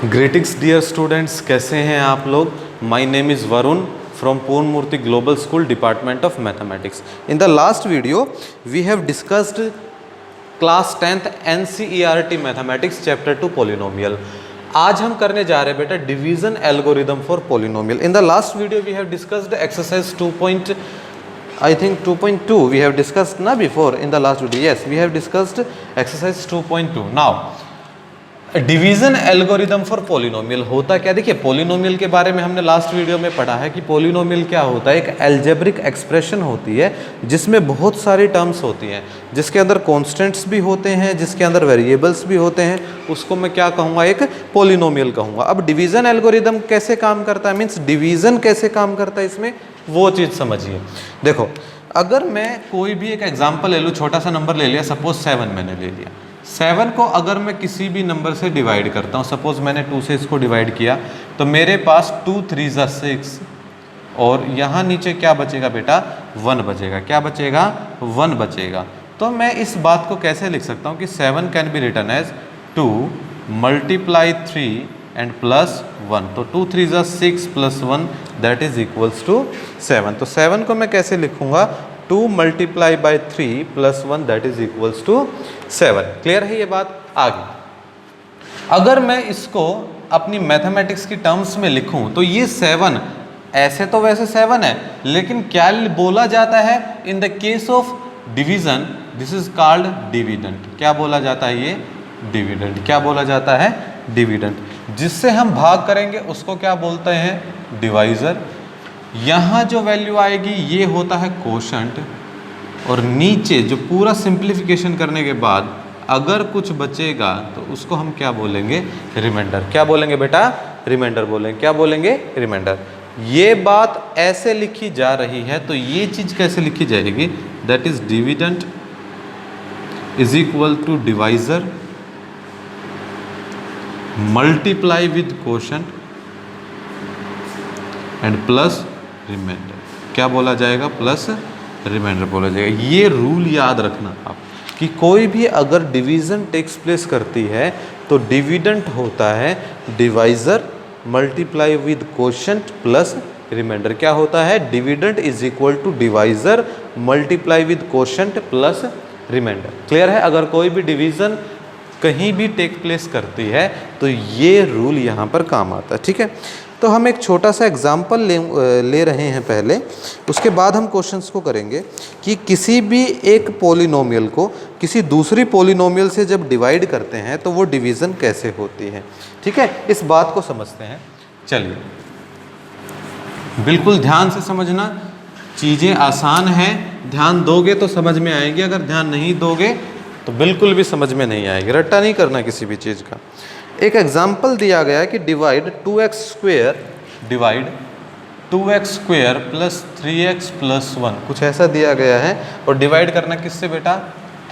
Greetings dear students, कैसे हैं आप लोग। My name is Varun from Poonmurthy Global School, Department of Mathematics. In the last video we have discussed class 10th NCERT Mathematics chapter 2 polynomial. आज हम करने जा रहे हैं बेटा division algorithm for polynomial. In the last video we have discussed exercise 2.2 we have discussed na before in the last video. Yes, we have discussed exercise 2.2. now division algorithm for polynomial होता क्या, देखिए polynomial के बारे में हमने last video में पढ़ा है कि पोलिनोमियल क्या होता है. एक एल्जेब्रिक एक्सप्रेशन होती है जिसमें बहुत सारी टर्म्स होती हैं, जिसके अंदर कॉन्स्टेंट्स भी होते हैं, जिसके अंदर वेरिएबल्स भी होते हैं. उसको मैं क्या कहूँगा, एक पोलिनोमियल कहूँगा. अब डिवीजन एल्गोरिदम कैसे काम करता है, मीन्स डिवीजन कैसे काम करता है, इसमें वो चीज़ समझिए. देखो, अगर मैं कोई भी एक एग्जाम्पल ले लूँ, छोटा सा नंबर ले लिया, सपोज 7 मैंने ले लिया. 7 को अगर मैं किसी भी नंबर से डिवाइड करता हूँ, सपोज मैंने 2 से इसको डिवाइड किया, तो मेरे पास 2 3 = 6 और यहाँ नीचे क्या बचेगा बेटा, 1 बचेगा. क्या बचेगा, 1 बचेगा. तो मैं इस बात को कैसे लिख सकता हूँ कि 7 can be written as 2 × 3 and +1. तो 2 3 = 6 +1 दैट इज इक्वल्स टू 7. तो 7 को मैं कैसे लिखूँगा, 2 × 3 +1 that is equals to 7. Clear है ये बात. आगे अगर मैं इसको अपनी मैथमेटिक्स की टर्म्स में लिखूं तो ये 7 ऐसे तो वैसे 7 है, लेकिन क्या बोला जाता है in the case of division, this is called dividend. क्या बोला जाता है, ये डिविडेंड. क्या बोला जाता है, डिविडेंड. जिससे हम भाग करेंगे उसको क्या बोलते हैं, डिवाइजर. यहाँ जो वैल्यू आएगी ये होता है कोशंट, और नीचे जो पूरा सिंप्लीफिकेशन करने के बाद अगर कुछ बचेगा तो उसको हम क्या बोलेंगे, रिमाइंडर. क्या बोलेंगे बेटा, रिमाइंडर बोलेंगे. क्या बोलेंगे, रिमाइंडर. ये बात ऐसे लिखी जा रही है तो ये चीज़ कैसे लिखी जाएगी, that is dividend is equal to divisor multiply with quotient and plus remainder. क्या बोला जाएगा, प्लस रिमाइंडर बोला जाएगा. ये रूल याद रखना आप कि कोई भी अगर डिवीजन टेक्स प्लेस करती है तो डिविडेंड होता है divisor multiply with quotient plus remainder. क्या होता है, dividend is equal to divisor multiply with quotient plus remainder. Clear है. अगर कोई भी डिवीजन कहीं भी टेक प्लेस करती है तो ये रूल यहाँ पर काम आता है. ठीक है. तो हम एक छोटा सा एग्जाम्पल ले रहे हैं पहले, उसके बाद हम क्वेश्चंस को करेंगे कि किसी भी एक पोलिनोमियल को किसी दूसरी पोलिनोमियल से जब डिवाइड करते हैं तो वो डिवीज़न कैसे होती है. ठीक है, इस बात को समझते हैं. चलिए बिल्कुल ध्यान से समझना, चीज़ें आसान हैं, ध्यान दोगे तो समझ में आएगी, अगर ध्यान नहीं दोगे तो बिल्कुल भी समझ में नहीं आएगी. रट्टा नहीं करना किसी भी चीज़ का. एक एग्जाम्पल दिया गया है कि divide 2x square plus 3x + 1, कुछ ऐसा दिया गया है. और डिवाइड करना किससे बेटा,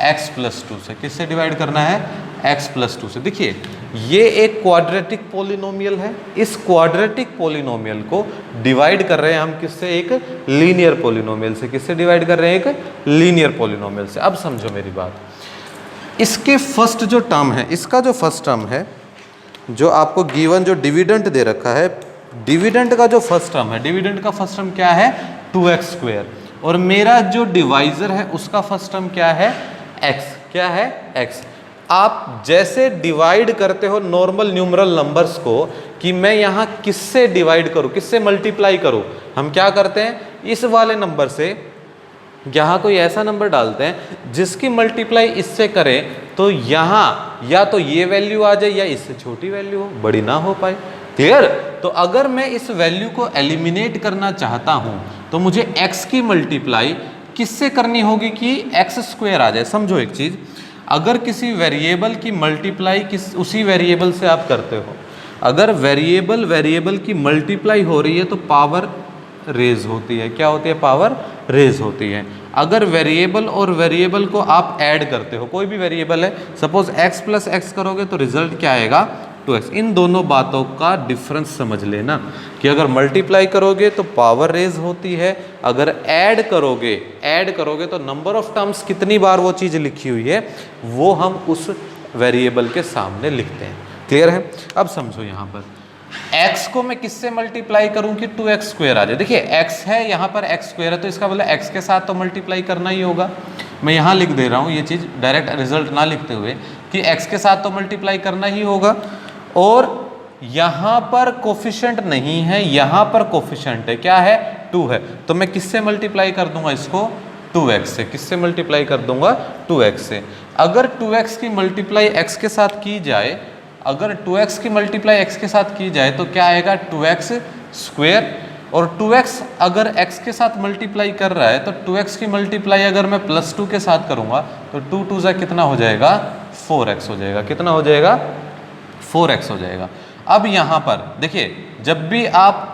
x + 2 से. किससे डिवाइड करना है, x + 2 से. देखिए ये एक क्वाड्रेटिक पोलिनोमियल है. इस क्वाड्रेटिक पोलिनोमियल को डिवाइड कर रहे हैं हम किससे, एक लीनियर पोलिनोमियल से. किससे डिवाइड कर रहे हैं, एक लीनियर पोलिनोमियल से. अब समझो मेरी बात. इसके फर्स्ट जो टर्म है, इसका जो फर्स्ट टर्म है, जो आपको गिवन जो डिविडेंड दे रखा है, डिविडेंड का जो फर्स्ट टर्म है, डिविडेंड का फर्स्ट टर्म क्या है, 2x स्क्वेयर. और मेरा जो डिवाइजर है उसका फर्स्ट टर्म क्या है, x. क्या है, x. आप जैसे डिवाइड करते हो नॉर्मल न्यूमरल नंबर्स को कि मैं यहाँ किससे डिवाइड करूँ, किससे मल्टीप्लाई करूँ, हम क्या करते हैं, इस वाले नंबर से यहाँ कोई ऐसा नंबर डालते हैं जिसकी मल्टीप्लाई इससे करें तो यहाँ या तो ये वैल्यू आ जाए या इससे छोटी वैल्यू हो, बड़ी ना हो पाए. क्लियर. तो अगर मैं इस वैल्यू को एलिमिनेट करना चाहता हूँ तो मुझे x की मल्टीप्लाई किससे करनी होगी कि x² आ जाए. समझो एक चीज़, अगर किसी वेरिएबल की मल्टीप्लाई उसी वेरिएबल से आप करते हो, अगर वेरिएबल की मल्टीप्लाई हो रही है तो पावर रेज होती है. क्या होती है, पावर रेज होती है. अगर वेरिएबल और वेरिएबल को आप ऐड करते हो, कोई भी वेरिएबल है, सपोज x + x करोगे तो रिजल्ट क्या आएगा, 2x. इन दोनों बातों का डिफरेंस समझ लेना कि अगर मल्टीप्लाई करोगे तो पावर रेज होती है, अगर ऐड करोगे तो नंबर ऑफ टर्म्स कितनी बार वो चीज़ लिखी हुई है वो हम उस वेरिएबल के सामने लिखते हैं. क्लियर है? अब समझो यहाँ पर x को मैं किससे मल्टीप्लाई करूं कि 2x स्क्वायर आ जाए। देखिए x है, यहाँ पर x स्क्वायर है, तो इसका मतलब x के साथ तो मल्टीप्लाई करना ही होगा। मैं यहाँ लिख दे रहा हूँ ये चीज़, डायरेक्ट रिजल्ट ना लिखते हुए, कि x के साथ तो मल्टीप्लाई करना ही होगा। और यहाँ पर कोफिशिएंट नहीं है, यहाँ पर कोफिशिएंट है, क्या है? 2 है। तो मैं किससे मल्टीप्लाई कर दूंगा इसको? 2x से। किससे मल्टीप्लाई कर दूंगा? 2x से। अगर 2x की मल्टीप्लाई x के साथ की जाए, अगर 2x की मल्टीप्लाई x के साथ की जाए तो क्या आएगा? 2x square. और 2x अगर x के साथ मल्टीप्लाई कर रहा है तो 2x की मल्टीप्लाई अगर मैं +2 के साथ करूंगा तो 2 2 जा कितना हो जाएगा? 4x हो जाएगा। कितना हो जाएगा? 4x हो जाएगा। अब यहाँ पर देखिए, जब भी आप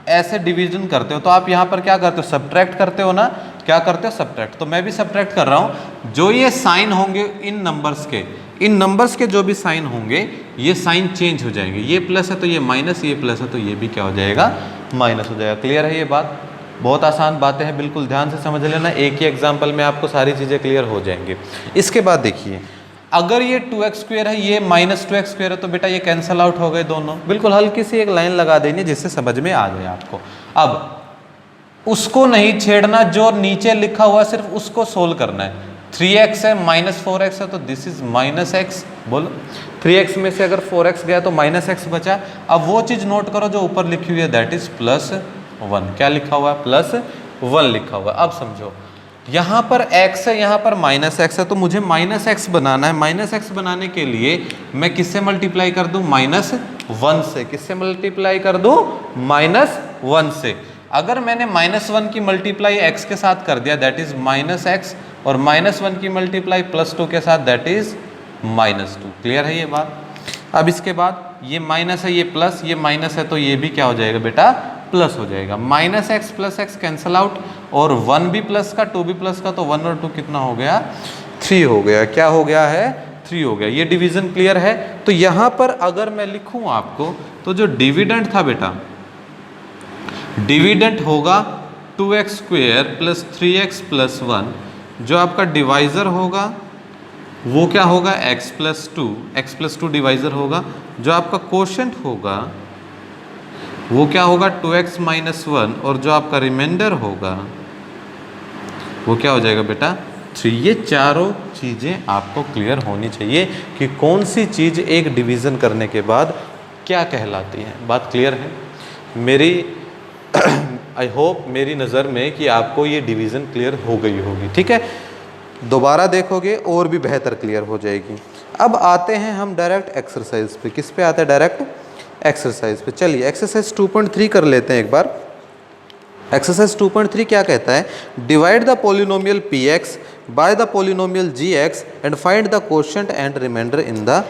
ऐसे डिवीजन करते हो तो आप यहाँ पर क्या करते हो? सब्ट्रैक्ट करते हो ना? क्या करते हो? सब्ट्रैक्ट। तो मैं भी सब्ट्रैक्ट कर रहा हूँ। जो ये साइन होंगे इन नंबर्स के, इन नंबर्स के जो भी साइन होंगे ये साइन चेंज हो जाएंगे। ये प्लस है तो ये माइनस, ये प्लस है तो ये भी क्या हो जाएगा? माइनस हो जाएगा। क्लियर है ये बात? बहुत आसान बातें हैं, बिल्कुल ध्यान से समझ लेना। एक ही एग्जाम्पल में आपको सारी चीज़ें क्लियर हो जाएंगी। इसके बाद देखिए, अगर ये 2x स्क्वायर है, ये -2x स्क्वायर है, तो बेटा ये कैंसल आउट हो गए दोनों। बिल्कुल हल्की सी एक लाइन लगा देनी जिससे समझ में आ जाए आपको। अब उसको नहीं छेड़ना, जो नीचे लिखा हुआ सिर्फ उसको सोल्व करना है। 3x है, -4x है, तो दिस इज -x। बोलो, 3x में से अगर 4x गया तो -x बचा। अब वो चीज़ नोट करो जो ऊपर लिखी हुई है, दैट इज +1। क्या लिखा हुआ है? +1 लिखा हुआ है। अब समझो, यहाँ पर x है, यहाँ पर -x है, तो मुझे -x बनाना है। -x बनाने के लिए मैं किससे मल्टीप्लाई कर दूँ? -1 से। किससे मल्टीप्लाई कर दूँ? -1 से। अगर मैंने -1 की मल्टीप्लाई x के साथ कर दिया, दैट इज -x, और -1 की मल्टीप्लाई +2 के साथ, दैट इज -2। क्लियर है ये बात? अब इसके बाद ये माइनस है, ये प्लस, ये माइनस है, तो ये भी क्या हो जाएगा बेटा? प्लस हो जाएगा। -x + x कैंसल आउट, और 1 भी प्लस का, 2 भी प्लस का, तो 1 और 2 कितना हो गया? 3 हो गया। क्या हो गया है? 3 हो गया। ये डिवीजन क्लियर है? तो यहाँ पर अगर मैं लिखूँ आपको, तो जो डिविडेंड था बेटा, डिविडेंट होगा 2x स्क्वायर + 3x + 1। जो आपका डिवाइज़र होगा वो क्या होगा? x + 2 डिवाइज़र होगा। जो आपका कोशेंट होगा वो क्या होगा? 2x - 1, और जो आपका रिमाइंडर होगा वो क्या हो जाएगा बेटा? 3। ये चारों चीज़ें आपको क्लियर होनी चाहिए कि कौन सी चीज़ एक डिवीज़न करने के बाद क्या कहलाती है। बात क्लियर है मेरी? आई होप मेरी नज़र में कि आपको ये डिवीज़न क्लियर हो गई होगी। ठीक है, दोबारा देखोगे और भी बेहतर क्लियर हो जाएगी। अब आते हैं हम डायरेक्ट एक्सरसाइज पे। किस पे आते हैं? डायरेक्ट एक्सरसाइज पे। चलिए एक्सरसाइज 2.3 कर लेते हैं एक बार। एक्सरसाइज 2.3 क्या कहता है? Divide the polynomial px by the polynomial gx and find the quotient and remainder in the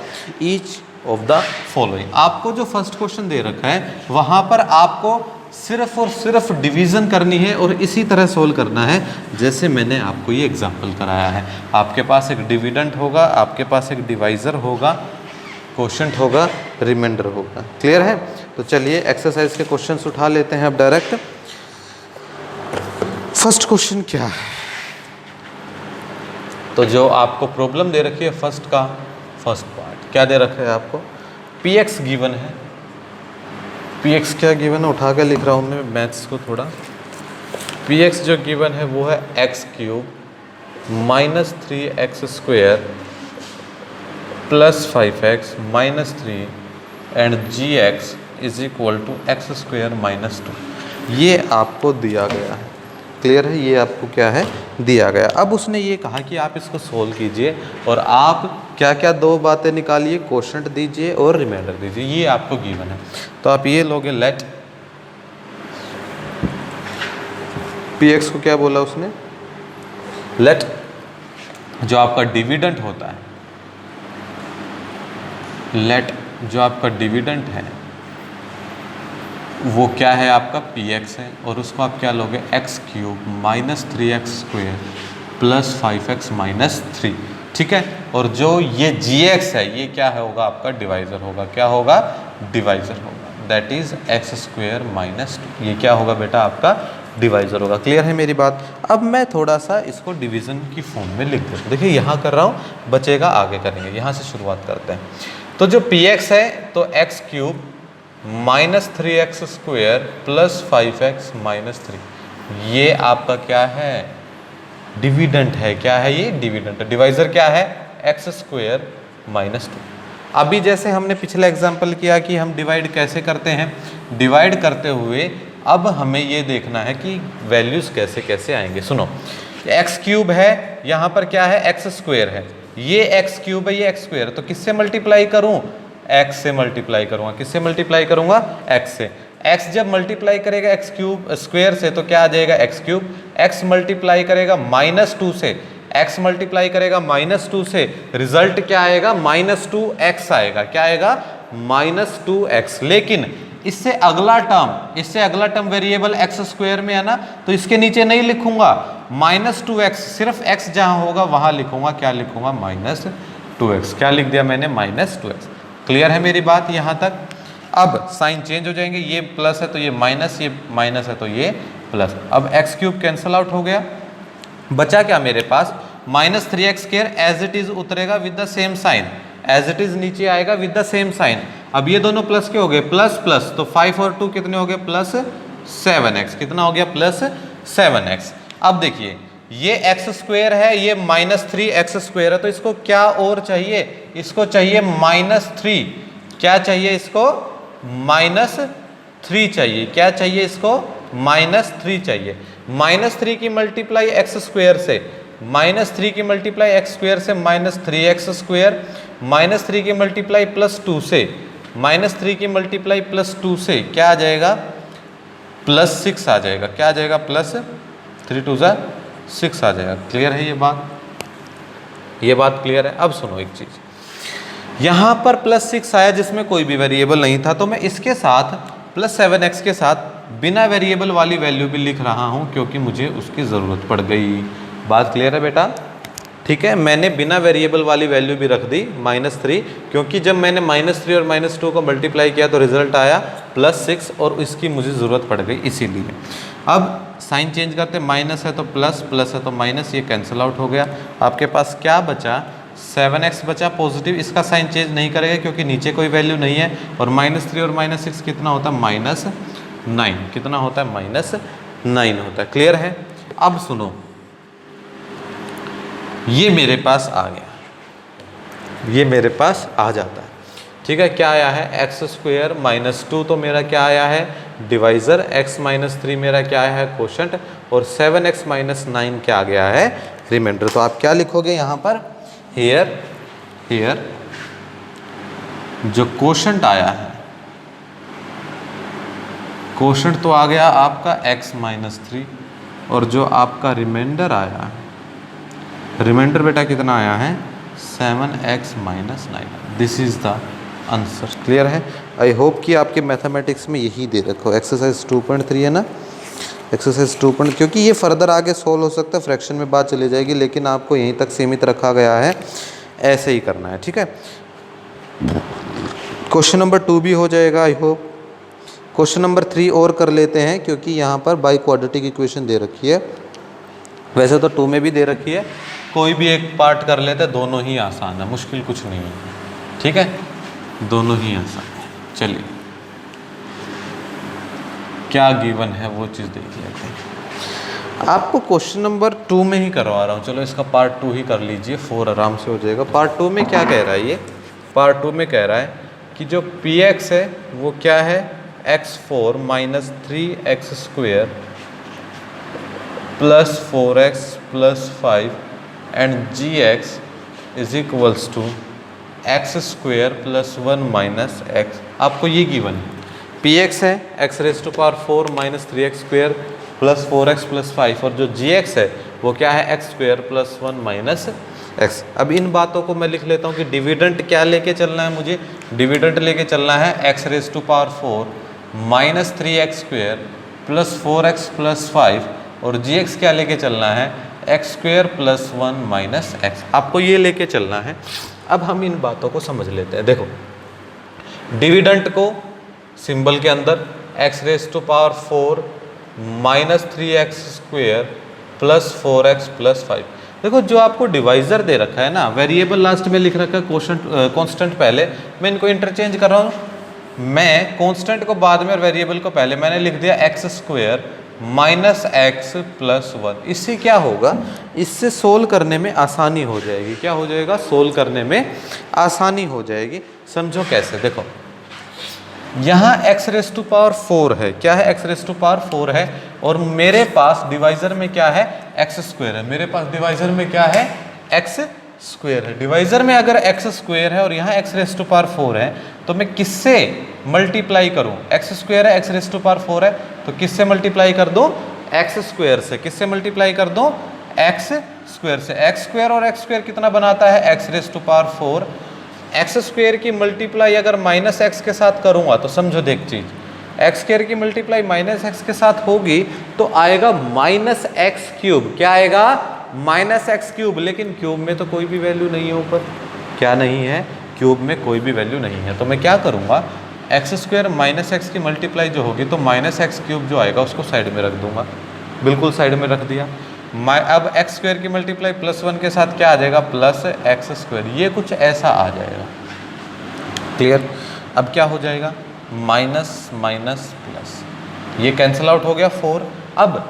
each of the following. आपको जो फर्स्ट क्वेश्चन दे रखा है वहाँ पर आपको सिर्फ और सिर्फ डिवीज़न करनी है और इसी तरह सोल्व करना है जैसे मैंने आपको ये एग्जांपल कराया है। आपके पास एक डिविडेंट होगा, आपके पास एक डिवाइज़र होगा, कोशेंट होगा, रिमाइंडर होगा। क्लियर है? तो चलिए एक्सरसाइज के क्वेश्चंस उठा लेते हैं अब डायरेक्ट। फर्स्ट क्वेश्चन क्या है? तो जो आपको प्रॉब्लम दे रखी है फर्स्ट का फर्स्ट पार्ट क्या दे रखा है आपको? px गिवन है। px क्या गिवन है? उठा के लिख रहा हूँ मैं मैथ्स को थोड़ा। px जो गिवन है वो है x³ - 3x² + 5x - 3 and gx = x² - 2। ये आपको दिया गया है। क्लियर है? ये आपको क्या है? दिया गया। अब उसने ये कहा कि आप इसको सोल्व कीजिए और आप क्या क्या दो बातें निकालिए, कोशेंट दीजिए और रिमाइंडर दीजिए। ये आपको गिवन है। तो आप ये लोगे, लेट px को क्या बोला उसने? लेट जो आपका डिविडेंट होता है, लेट जो आपका डिविडेंट है वो क्या है? आपका px है, और उसको आप क्या लोगे? x³ - 3x² + 5x - 3। ठीक है, और जो ये gx है ये क्या है? होगा आपका डिवाइज़र होगा। क्या होगा? डिवाइज़र होगा, दैट इज x² - 2। ये क्या होगा बेटा? आपका डिवाइज़र होगा। क्लियर है मेरी बात? अब मैं थोड़ा सा इसको डिवीज़न की फॉर्म में लिख देता हूँ। देखिए यहाँ कर रहा हूँ, बचेगा आगे करेंगे। यहाँ से शुरुआत करते हैं। तो जो पी एक्स है तो x cube minus 3x square plus 5x minus 3, ये आपका क्या है, डिविडेंट है। क्या है ये, डिविडेंट। डिवाइजर क्या है, एक्स स्क्वेयर माइनस 2। अभी जैसे हमने पिछला एग्जाम्पल किया कि हम डिवाइड कैसे करते हैं, डिवाइड करते हुए अब हमें ये देखना है कि वैल्यूज कैसे कैसे आएंगे। सुनो, एक्स क्यूब है, यहाँ पर क्या है, एक्स स्क्वेयर है, ये एक्स क्यूब है, ये एक्स स्क्वेयर, तो किससे मल्टीप्लाई करूँ, एक्स से मल्टीप्लाई करूँगा। किससे मल्टीप्लाई करूँगा, एक्स से। एक्स जब मल्टीप्लाई करेगा एक्स क्यूब स्क्वेयर से तो क्या आ जाएगा, एक्स क्यूब। एक्स मल्टीप्लाई करेगा -2 से, एक्स मल्टीप्लाई करेगा -2 से, रिजल्ट क्या आएगा, -2x आएगा। क्या आएगा, -2x। लेकिन इससे अगला टर्म वेरिएबल एक्स स्क्वेयर में है ना, तो इसके नीचे नहीं लिखूंगा -2x, सिर्फ x जहां होगा वहां लिखूंगा। क्या लिखूंगा, -2x। क्या लिख दिया मैंने, -2x। क्लियर है मेरी बात यहां तक। अब साइन चेंज हो जाएंगे, ये प्लस है तो ये माइनस, ये माइनस है तो ये प्लस। अब एक्स क्यूब कैंसिल आउट हो गया, बचा क्या मेरे पास, -3x square as it is उतरेगा with the same sign, as it is नीचे आएगा विद द सेम साइन। अब ये दोनों प्लस के हो गए, प्लस प्लस, तो 5 और 2 कितने हो गए, +7x। कितना हो गया, +7x। अब देखिए ये एक्स स्क्वेयर है, ये -3x स्क्वेयर है, तो इसको क्या और चाहिए, इसको चाहिए -3। क्या चाहिए इसको, -3 चाहिए। क्या चाहिए इसको, -3 चाहिए। -3 की मल्टीप्लाई एक्स स्क्वेयर से, -3 की मल्टीप्लाई एक्स स्क्वेयर से -3x स्क्वेयर, -3 की मल्टीप्लाई +2 से, -3 की मल्टीप्लाई +2 से क्या आ जाएगा, +6 आ जाएगा। क्या आ जाएगा, +3 2 6 आ जाएगा। क्लियर है ये बात क्लियर है। अब सुनो एक चीज, यहां पर +6 आया जिसमें कोई भी वेरिएबल नहीं था, तो मैं इसके साथ +7x के साथ बिना वेरिएबल वाली वैल्यू भी लिख रहा हूं क्योंकि मुझे उसकी ज़रूरत पड़ गई। बात क्लियर है बेटा, ठीक है। मैंने बिना वेरिएबल वाली वैल्यू भी रख दी -3, क्योंकि जब मैंने -3 और -2 को मल्टीप्लाई किया तो रिजल्ट आया +6 और इसकी मुझे ज़रूरत पड़ गई इसीलिए। अब साइन चेंज करते, माइनस है तो प्लस, प्लस है तो माइनस, ये कैंसिल आउट हो गया। आपके पास क्या बचा, 7x बचा पॉजिटिव, इसका साइन चेंज नहीं करेगा क्योंकि नीचे कोई वैल्यू नहीं है। और -3 और -6 कितना होता है, -9। कितना होता है, -9 होता है। क्लियर है। अब सुनो, ये मेरे पास आ गया, ये मेरे पास आ जाता है, ठीक है। क्या आया है, एक्स स्क्वेयर -2 तो मेरा क्या आया है, डिवाइजर, x -3 मेरा क्या आया है, कोशंट, और 7x -9 क्या आ गया है, रिमाइंडर। तो आप क्या लिखोगे यहाँ पर, हियर जो कोशंट आया है, कोशंट तो आ गया आपका x -3, और जो आपका रिमाइंडर आया है, रिमाइंडर बेटा कितना आया है, 7x -9। This is the answer. Clear है। आई होप कि आपके मैथमेटिक्स में यही दे रखो, एक्सरसाइज 2.3 है ना, एक्सरसाइज 2. क्योंकि ये फर्दर आगे सोल्व हो सकता है, फ्रैक्शन में बात चली जाएगी, लेकिन आपको यहीं तक सीमित रखा गया है, ऐसे ही करना है, ठीक है। क्वेश्चन नंबर 2 भी हो जाएगा आई होप। क्वेश्चन नंबर 3 और कर लेते हैं क्योंकि यहाँ पर बाई क्वाड्रेटिक इक्वेशन दे रखी है, वैसे तो 2 में भी दे रखी है, कोई भी एक पार्ट कर लेते हैं, दोनों ही आसान है, मुश्किल कुछ नहीं है, ठीक है, दोनों ही आसान है। चलिए क्या गिवन है वो चीज़ देख लेते हैं। आपको क्वेश्चन नंबर 2 में ही करवा रहा हूँ, चलो इसका पार्ट 2 ही कर लीजिए, 4 आराम से हो जाएगा। पार्ट 2 में क्या कह रहा है, ये पार्ट 2 में कह रहा है कि जो px है वो क्या है, x4 -3x square plus 4x plus 5 and gx is equals to x square plus 1 minus x। आपको ये गिवन है, px है x⁴ minus 3x square plus 4x plus 5, और जो gx है वो क्या है, x square plus 1 minus x। अब इन बातों को मैं लिख लेता हूँ कि डिविडेंट क्या लेके चलना है मुझे, डिविडेंट लेके चलना है x⁴ minus 3x square plus 4x plus 5, और gx क्या लेके चलना है, x square plus 1 minus x। आपको ये लेके चलना है। अब हम इन बातों को समझ लेते हैं। देखो, डिविडेंट को सिंबल के अंदर x⁴ minus 3x square plus 4x plus 5, देखो जो आपको डिवाइजर दे रखा है ना, वेरिएबल लास्ट में लिख रखा है, कांस्टेंट पहले, मैं इनको इंटरचेंज कर रहा हूँ। मैं कांस्टेंट को बाद में और वेरिएबल को पहले मैंने लिख दिया x square minus x plus 1। इससे क्या होगा, इससे सोल्व करने में आसानी हो जाएगी। क्या हो जाएगा, सोल्व करने में आसानी हो जाएगी। समझो कैसे, देखो यहाँ x रेस टू पावर 4 है, क्या है, x रेस टू पावर 4 है, और मेरे पास डिवाइजर में क्या है, x स्क्वायर है। मेरे पास डिवाइजर में क्या है, x स्क्वायर है। डिवाइजर में अगर x स्क्वायर है और यहाँ x रेस टू पावर 4 है, तो मैं किससे मल्टीप्लाई करूँ, x स्क्वायर है, x रेस टू पावर 4 है, तो किससे मल्टीप्लाई कर दूँ, x स्क्वायर से। किससे मल्टीप्लाई कर दूँ, x स्क्वायर से। x स्क्वायर और x स्क्वायर कितना बनाता है, x raise to power 4। X square की मल्टीप्लाई अगर माइनस एक्स के साथ करूँगा तो समझो देख चीज, एक्स स्क्वायर की मल्टीप्लाई माइनस एक्स के साथ होगी तो आएगा माइनस एक्स क्यूब। क्या आएगा, माइनस एक्स क्यूब। लेकिन क्यूब में तो कोई भी वैल्यू नहीं है ऊपर, क्या नहीं है, क्यूब में कोई भी वैल्यू नहीं है। तो मैं क्या करूँगा, एक्स स्क्वायर माइनस एक्स की मल्टीप्लाई जो होगी तो माइनस एक्स क्यूब जो आएगा उसको साइड में रख दूंगा, बिल्कुल साइड में रख दिया। अब एक्स स्क्वायर की मल्टीप्लाई प्लस 1 के साथ क्या आ जाएगा, प्लस एक्स स्क्वायर। ये कुछ ऐसा आ जाएगा, क्लियर। अब क्या हो जाएगा, माइनस माइनस प्लस, ये कैंसिल आउट हो गया 4। अब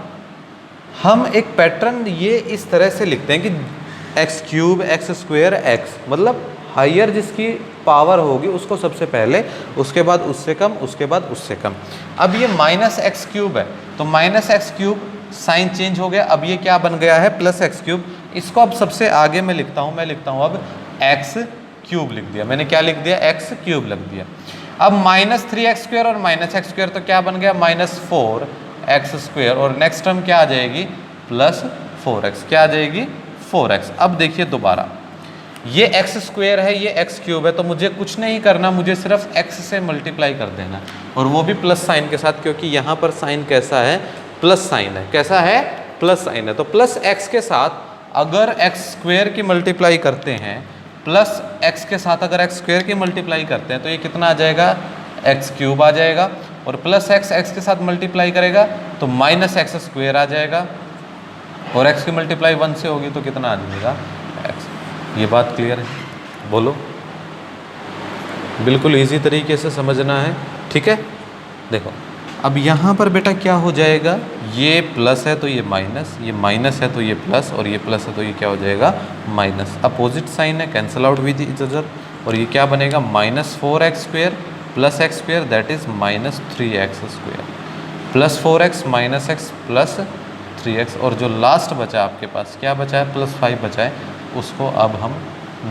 हम एक पैटर्न ये इस तरह से लिखते हैं कि x cube x square x, मतलब हायर जिसकी पावर होगी उसको सबसे पहले, उसके बाद उससे कम, उसके बाद उससे कम। अब ये माइनस एक्स क्यूब है तो minus x cube sign change हो गया, अब ये क्या बन गया है, प्लस एक्स क्यूब। इसको अब सबसे आगे मैं लिखता हूँ, अब एक्स क्यूब लिख दिया। मैंने क्या लिख दिया, एक्स क्यूब लिख दिया। अब माइनस 3x स्क्वायर और माइनस एक्स स्क्वायर तो क्या बन गया, माइनस 4x स्क्वायर, और नेक्स्ट टर्म क्या आ जाएगी, प्लस 4x। क्या आ जाएगी, 4x। अब देखिए दोबारा, ये x स्क्वायर है, ये x क्यूब है, तो मुझे कुछ नहीं करना, मुझे सिर्फ x से मल्टीप्लाई कर देना, और वो भी प्लस साइन के साथ, क्योंकि यहाँ पर साइन कैसा है, प्लस साइन है। कैसा है, प्लस साइन है। तो प्लस x के साथ अगर x स्क्वायर की मल्टीप्लाई करते हैं, प्लस x के साथ अगर x स्क्वायर की मल्टीप्लाई करते हैं तो ये कितना आ जाएगा, x क्यूब आ जाएगा, और प्लस x के साथ मल्टीप्लाई करेगा तो माइनस एक्स स्क्वायर आ जाएगा, और x की मल्टीप्लाई 1 से होगी तो कितना आ जाएगा, x। ये बात क्लियर है, बोलो। बिल्कुल इजी तरीके से समझना है, ठीक है। देखो अब यहाँ पर बेटा क्या हो जाएगा, ये प्लस है तो ये माइनस, ये माइनस है तो ये प्लस, और ये प्लस है तो ये क्या हो जाएगा, माइनस। अपोजिट साइन है, cancel out with each other, और ये क्या बनेगा, minus 4x square plus x square, that is minus 3x square, plus 4x minus x plus 3x, और जो लास्ट बचा आपके पास क्या बचा है, प्लस 5 बचा है, उसको अब हम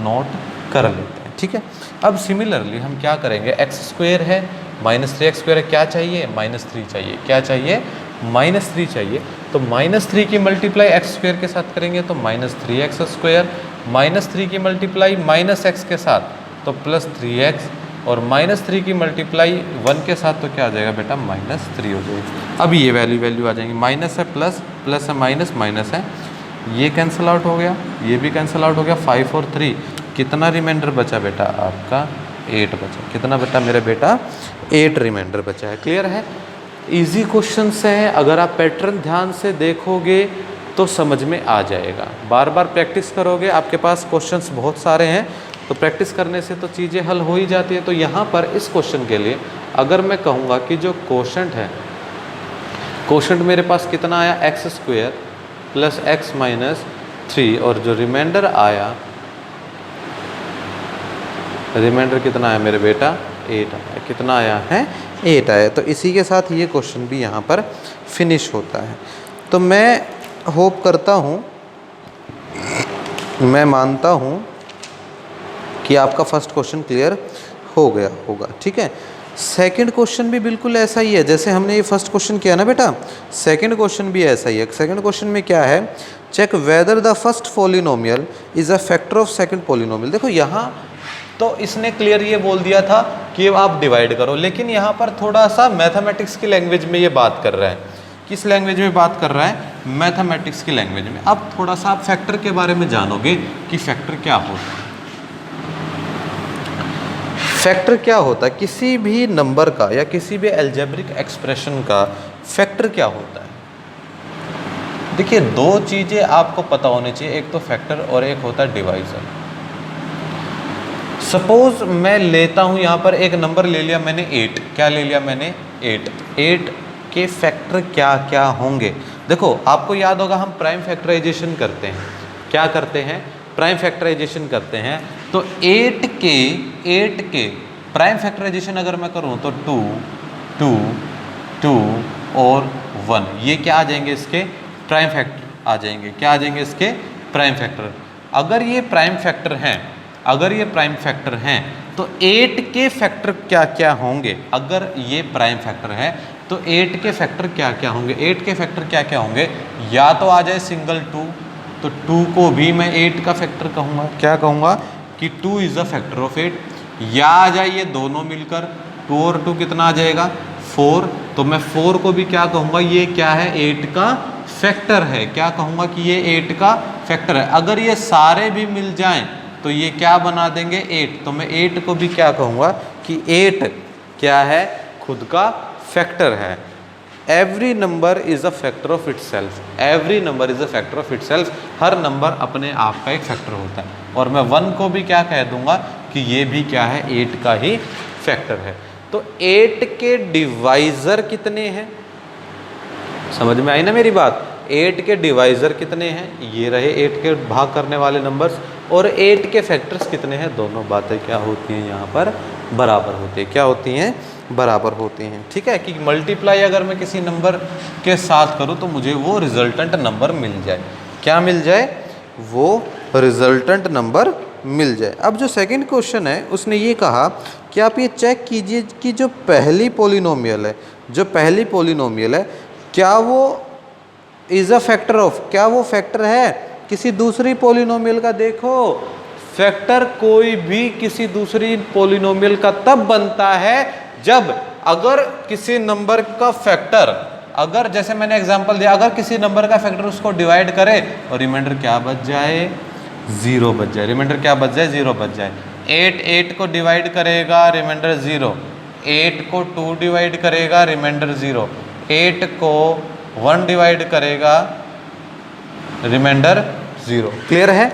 नोट कर लेते हैं, ठीक है। अब सिमिलरली हम क्या करेंगे, एक्स स्क्वायर है, माइनस 3x स्क्वायर है, क्या चाहिए, माइनस 3 चाहिए। क्या चाहिए, माइनस 3 चाहिए। तो माइनस 3 की मल्टीप्लाई एक्स स्क्वायर के साथ करेंगे तो माइनस 3x स्क्वायर, माइनस 3 की मल्टीप्लाई माइनस एक्स के साथ तो प्लस 3x, और माइनस 3 की मल्टीप्लाई 1 के साथ तो क्या आ जाएगा बेटा, माइनस 3 हो जाएगी। अब ये वैल्यू आ जाएंगी, माइनस है प्लस, प्लस है माइनस, माइनस है, ये कैंसिल आउट हो गया, ये भी कैंसिल आउट हो गया। 5 और 3 कितना रिमाइंडर बचा बेटा आपका, 8 बचा। कितना बेटा मेरा बेटा, 8 रिमाइंडर बचा है। क्लियर है, इजी क्वेश्चन है, अगर आप पैटर्न ध्यान से देखोगे तो समझ में आ जाएगा। बार बार प्रैक्टिस करोगे, आपके पास क्वेश्चंस बहुत सारे हैं, तो प्रैक्टिस करने से तो चीज़ें हल हो ही जाती है। तो यहाँ पर इस क्वेश्चन के लिए अगर मैं कहूँगा कि जो क्वोशंट है, क्वोशंट मेरे पास कितना आया, x square plus x minus 3, और जो रिमाइंडर आया, रिमाइंडर कितना आया मेरे बेटा, 8 आया। कितना आया है, 8 आया। तो इसी के साथ ये क्वेश्चन भी यहाँ पर फिनिश होता है। तो मैं होप करता हूँ, मैं मानता हूँ कि आपका फर्स्ट क्वेश्चन क्लियर हो गया होगा, ठीक है। सेकंड क्वेश्चन भी बिल्कुल ऐसा ही है जैसे हमने ये फर्स्ट क्वेश्चन किया ना बेटा, सेकंड क्वेश्चन भी ऐसा ही है। सेकंड क्वेश्चन में क्या है, check whether the first polynomial is a factor of second polynomial. देखो यहाँ तो इसने क्लियर ये बोल दिया था कि आप डिवाइड करो, लेकिन यहाँ पर थोड़ा सा मैथमेटिक्स की लैंग्वेज में ये बात कर रहा है। किस लैंग्वेज में बात कर रहा है, मैथमेटिक्स की लैंग्वेज में। अब थोड़ा सा आप फैक्टर के बारे में जानोगे कि फैक्टर क्या होता है। फैक्टर क्या होता है, किसी भी नंबर का या किसी भी अलजेब्रिक एक्सप्रेशन का फैक्टर क्या होता है। देखिए दो चीज़ें आपको पता होनी चाहिए, एक तो फैक्टर और एक होता है डिवाइजर। सपोज मैं लेता हूँ यहाँ पर एक नंबर ले लिया मैंने 8, क्या ले लिया मैंने 8 के फैक्टर क्या क्या होंगे। देखो आपको याद होगा हम प्राइम फैक्टराइजेशन करते हैं, क्या करते हैं, प्राइम फैक्टराइजेशन करते हैं। तो 8 के प्राइम फैक्टराइजेशन अगर मैं करूँ तो 2 2 2 और 1, ये क्या आ जाएंगे, इसके प्राइम फैक्टर आ जाएंगे। क्या आ जाएंगे इसके प्राइम फैक्टर। अगर ये प्राइम फैक्टर हैं, अगर ये प्राइम फैक्टर हैं तो 8 के फैक्टर क्या क्या होंगे। अगर ये प्राइम फैक्टर है तो 8 के फैक्टर क्या क्या होंगे, 8 के फैक्टर क्या क्या होंगे। या तो आ जाए सिंगल 2, तो 2 को भी मैं 8 का फैक्टर कहूँगा, क्या कहूँगा कि 2 इज़ अ फैक्टर ऑफ 8। या आ जाए ये दोनों मिलकर 2 और 2 कितना आ जाएगा 4, तो मैं 4 को भी क्या कहूँगा, ये क्या है 8 का फैक्टर है, क्या कहूँगा कि ये 8 का फैक्टर है। अगर ये सारे भी मिल जाएं तो ये क्या बना देंगे 8, तो मैं 8 को भी क्या कहूँगा कि 8 क्या है, खुद का फैक्टर है। Every number is a factor of it self, every number is a factor of it self, her number अपने आप का एक फैक्टर होता है। और मैं 1 को भी क्या कह दूंगा कि ये भी क्या है 8 का ही फैक्टर है। तो 8 के डिवाइज़र कितने हैं, समझ में आई ना मेरी बात। 8 के डिवाइज़र कितने हैं, ये रहे 8 के भाग करने वाले नंबर्स, और 8 के फैक्टर्स कितने हैं, दोनों बातें क्या होती हैं यहाँ पर बराबर होती है, क्या होती हैं बराबर होती हैं। ठीक है कि मल्टीप्लाई अगर मैं किसी नंबर के साथ करूँ तो मुझे वो रिजल्टेंट नंबर मिल जाए, क्या मिल जाए, वो रिजल्टेंट नंबर मिल जाए। अब जो सेकंड क्वेश्चन है उसने ये कहा कि आप ये चेक कीजिए कि जो पहली पॉलिनोमियल है, जो पहली पॉलिनोमियल है क्या वो इज़ अ फैक्टर ऑफ, क्या वो फैक्टर है किसी दूसरी पॉलिनोमियल का। देखो फैक्टर कोई भी किसी दूसरी पॉलिनोमियल का तब बनता है जब अगर किसी नंबर का फैक्टर, अगर जैसे मैंने एग्जांपल दिया, अगर किसी नंबर का फैक्टर उसको डिवाइड करे और रिमाइंडर क्या बच जाए, 0 बच जाए, रिमाइंडर क्या बच जाए, 0 बच जाए। 8 को डिवाइड करेगा, रिमाइंडर 0, 8 को 2 डिवाइड करेगा, रिमाइंडर 0, 8 को 1 डिवाइड करेगा, रिमाइंडर 0। क्लियर है।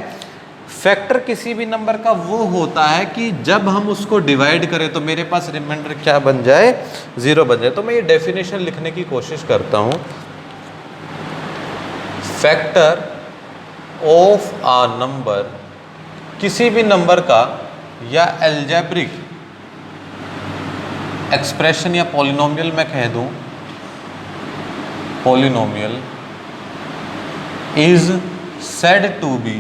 फैक्टर किसी भी नंबर का वो होता है कि जब हम उसको डिवाइड करें तो मेरे पास रिमाइंडर क्या बन जाए, 0 बन जाए। तो मैं ये डेफिनेशन लिखने की कोशिश करता हूँ। फैक्टर ऑफ अ नंबर, किसी भी नंबर का या एल्जेब्रिक एक्सप्रेशन या पॉलिनोमियल मैं कह दूँ, polynomial is said to be